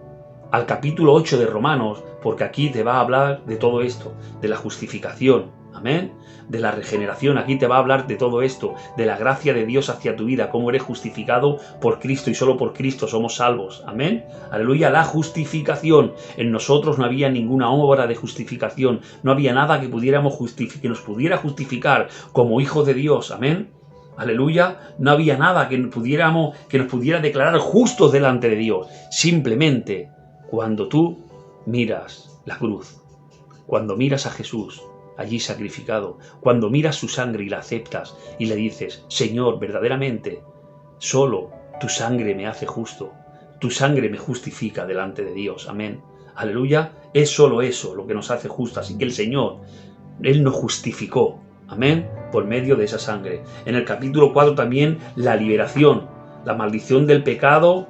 al capítulo 8 de Romanos, porque aquí te va a hablar de todo esto, de la justificación, amén, de la regeneración. Aquí te va a hablar de todo esto, de la gracia de Dios hacia tu vida, cómo eres justificado por Cristo y solo por Cristo somos salvos, amén, aleluya. La justificación, en nosotros no había ninguna obra de justificación, no había nada que que nos pudiera justificar como hijos de Dios, amén. Aleluya, no había nada que nos pudiera declarar justos delante de Dios. Simplemente cuando tú miras la cruz, cuando miras a Jesús allí sacrificado, cuando miras su sangre y la aceptas y le dices, Señor, verdaderamente, solo tu sangre me hace justo, tu sangre me justifica delante de Dios, amén. Aleluya, es solo eso lo que nos hace justos, así que el Señor, Él nos justificó, amén, por medio de esa sangre. En el capítulo 4 también la liberación, la maldición del pecado,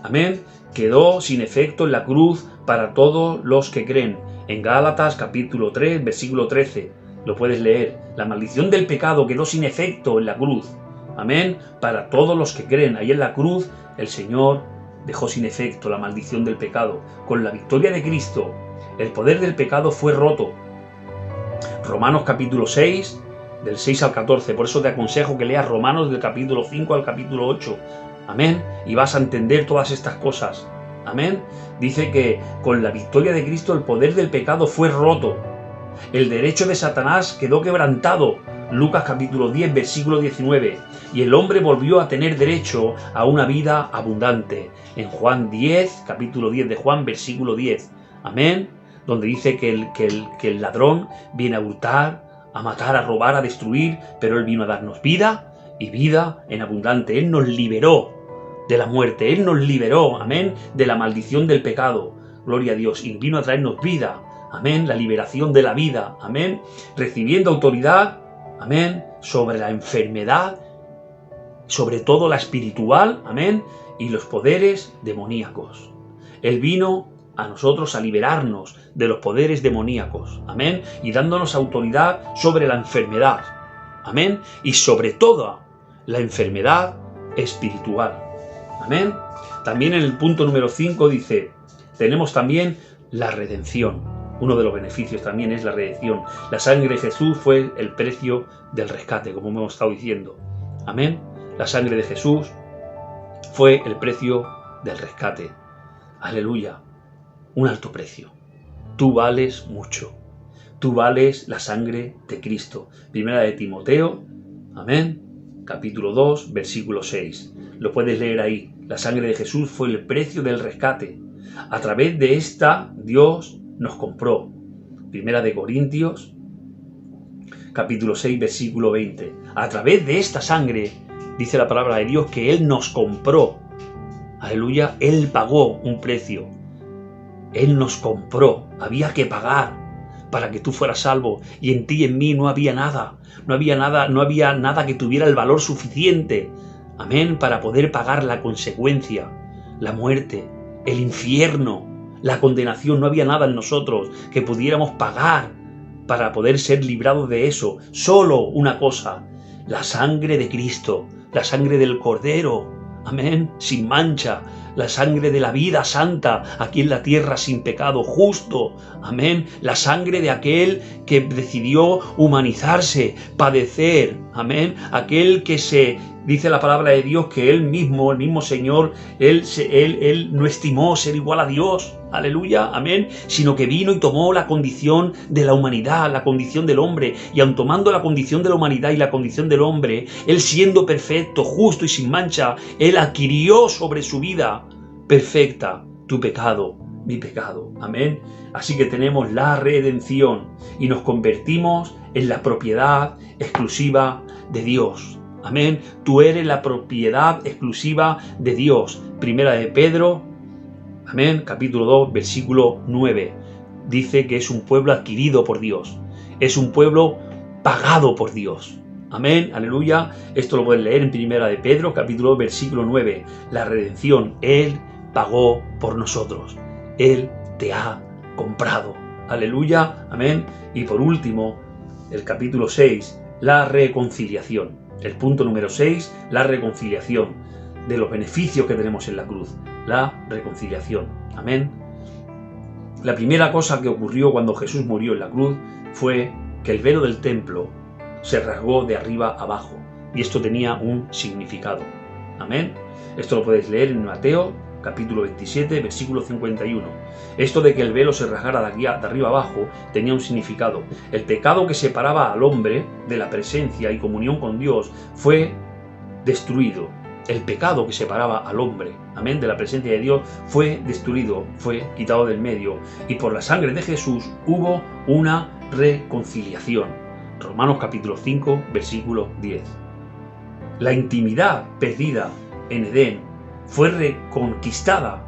amén, quedó sin efecto en la cruz para todos los que creen. En Gálatas capítulo 3, versículo 13, lo puedes leer. La maldición del pecado quedó sin efecto en la cruz, amén, para todos los que creen. Ahí en la cruz el Señor dejó sin efecto la maldición del pecado. Con la victoria de Cristo, el poder del pecado fue roto. Romanos capítulo 6, del 6 al 14. Por eso te aconsejo que leas Romanos del capítulo 5 al capítulo 8. Amén. Y vas a entender todas estas cosas. Amén. Dice que con la victoria de Cristo el poder del pecado fue roto. El derecho de Satanás quedó quebrantado. Lucas capítulo 10, versículo 19. Y el hombre volvió a tener derecho a una vida abundante. En Juan 10, capítulo 10 de Juan, versículo 10. Amén. Donde dice que el ladrón viene a hurtar, a matar, a robar, a destruir, pero Él vino a darnos vida y vida en abundante. Él nos liberó de la muerte, Él nos liberó, amén, de la maldición del pecado. Gloria a Dios. Y vino a traernos vida, amén, la liberación de la vida, amén, recibiendo autoridad, amén, sobre la enfermedad, sobre todo la espiritual, amén, y los poderes demoníacos. Él vino a nosotros a liberarnos de los poderes demoníacos, amén, y dándonos autoridad sobre la enfermedad, amén, y sobre toda la enfermedad espiritual, amén. También en el punto número 5 dice, tenemos también la redención. Uno de los beneficios también es la redención. La sangre de Jesús fue el precio del rescate, como hemos estado diciendo, amén. La sangre de Jesús fue el precio del rescate, aleluya. Un alto precio. Tú vales mucho. Tú vales la sangre de Cristo. Primera de Timoteo, amén, capítulo 2, versículo 6. Lo puedes leer ahí. La sangre de Jesús fue el precio del rescate. A través de esta, Dios nos compró. Primera de Corintios, capítulo 6, versículo 20. A través de esta sangre, dice la palabra de Dios, que Él nos compró. Aleluya, Él pagó un precio. Él nos compró. Había que pagar para que tú fueras salvo. Y en ti y en mí no había nada. No había nada que tuviera el valor suficiente. Amén, para poder pagar la consecuencia, la muerte, el infierno, la condenación. No había nada en nosotros que pudiéramos pagar para poder ser librados de eso. Solo una cosa, la sangre de Cristo, la sangre del Cordero, amén, sin mancha, la sangre de la vida santa aquí en la tierra sin pecado, justo, amén, la sangre de aquel que decidió humanizarse, padecer, amén, aquel que dice la palabra de Dios que Él mismo, el mismo Señor, Él no estimó ser igual a Dios, aleluya, amén, sino que vino y tomó la condición de la humanidad, la condición del hombre, y aun tomando la condición de la humanidad y la condición del hombre, Él siendo perfecto, justo y sin mancha, Él adquirió sobre su vida perfecta tu pecado, mi pecado, amén. Así que tenemos la redención y nos convertimos en la propiedad exclusiva de Dios. Amén. Tú eres la propiedad exclusiva de Dios. Primera de Pedro, amén, capítulo 2, versículo 9. Dice que es un pueblo adquirido por Dios. Es un pueblo pagado por Dios. Amén, aleluya. Esto lo puedes leer en Primera de Pedro, capítulo 2, versículo 9. La redención, Él pagó por nosotros. Él te ha comprado. Aleluya, amén. Y por último, el capítulo 6, la reconciliación. El punto número 6, la reconciliación de los beneficios que tenemos en la cruz. La reconciliación. Amén. La primera cosa que ocurrió cuando Jesús murió en la cruz fue que el velo del templo se rasgó de arriba abajo. Y esto tenía un significado. Amén. Esto lo puedes leer en Mateo, capítulo 27, versículo 51. Esto de que el velo se rasgara de arriba abajo tenía un significado. El pecado que separaba al hombre de la presencia y comunión con Dios fue destruido. El pecado que separaba al hombre, amén, de la presencia de Dios fue destruido, fue quitado del medio. Y por la sangre de Jesús hubo una reconciliación. Romanos capítulo 5, versículo 10. La intimidad perdida en Edén fue reconquistada,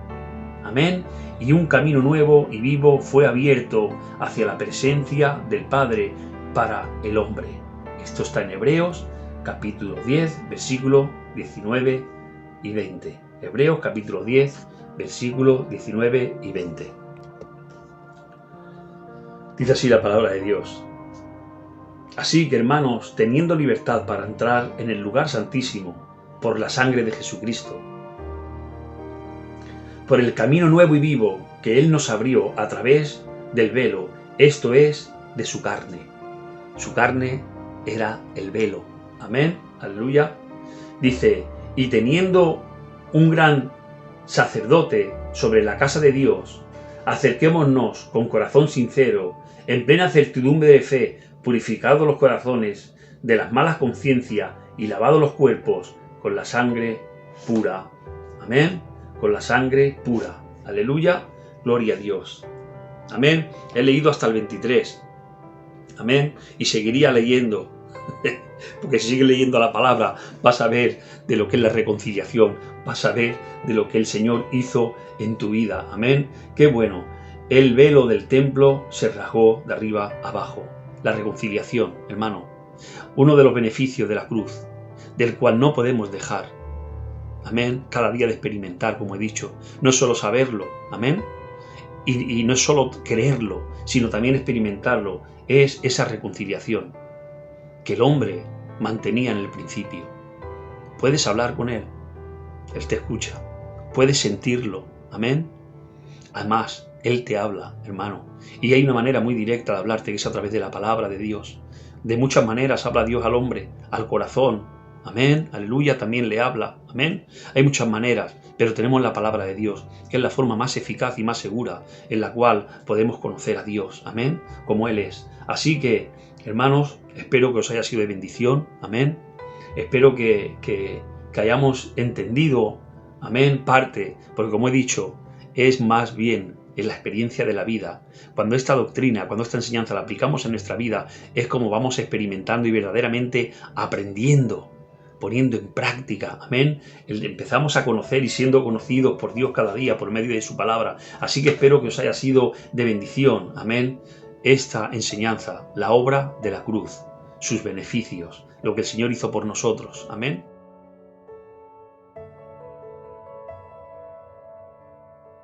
amén, y un camino nuevo y vivo fue abierto hacia la presencia del Padre para el hombre. Esto está en Hebreos capítulo 10, versículos 19 y 20. Hebreos capítulo 10, versículos 19 y 20. Dice así la palabra de Dios. Así que, hermanos, teniendo libertad para entrar en el lugar santísimo por la sangre de Jesucristo, por el camino nuevo y vivo que Él nos abrió a través del velo, esto es, de su carne. Su carne era el velo. Amén, aleluya. Dice, y teniendo un gran sacerdote sobre la casa de Dios, acerquémonos con corazón sincero, en plena certidumbre de fe, purificados los corazones de las malas conciencias y lavados los cuerpos con la sangre pura. Amén. Con la sangre pura. Aleluya, gloria a Dios. Amén. He leído hasta el 23. Amén. Y seguiría leyendo. Porque si sigues leyendo la palabra, vas a ver de lo que es la reconciliación. Vas a ver de lo que el Señor hizo en tu vida. Amén. Qué bueno. El velo del templo se rasgó de arriba abajo. La reconciliación, hermano. Uno de los beneficios de la cruz, del cual no podemos dejar. Amén, cada día de experimentar, como he dicho, no es solo saberlo, amén, y no es solo creerlo, sino también experimentarlo, es esa reconciliación que el hombre mantenía en el principio. Puedes hablar con Él, Él te escucha, puedes sentirlo, amén. Además, Él te habla, hermano, y hay una manera muy directa de hablarte, que es a través de la palabra de Dios. De muchas maneras habla Dios al hombre, al corazón. Amén, aleluya, también le habla, amén. Hay muchas maneras, pero tenemos la palabra de Dios, que es la forma más eficaz y más segura en la cual podemos conocer a Dios, amén, como Él es. Así que, hermanos, espero que os haya sido de bendición, amén. Espero que hayamos entendido, amén, parte, porque como he dicho, es más bien en la experiencia de la vida, cuando esta doctrina, cuando esta enseñanza la aplicamos en nuestra vida, es como vamos experimentando y verdaderamente aprendiendo, poniendo en práctica, amén. Empezamos a conocer y siendo conocidos por Dios cada día por medio de su palabra. Así que espero que os haya sido de bendición, amén, esta enseñanza, la obra de la cruz, sus beneficios, lo que el Señor hizo por nosotros, amén.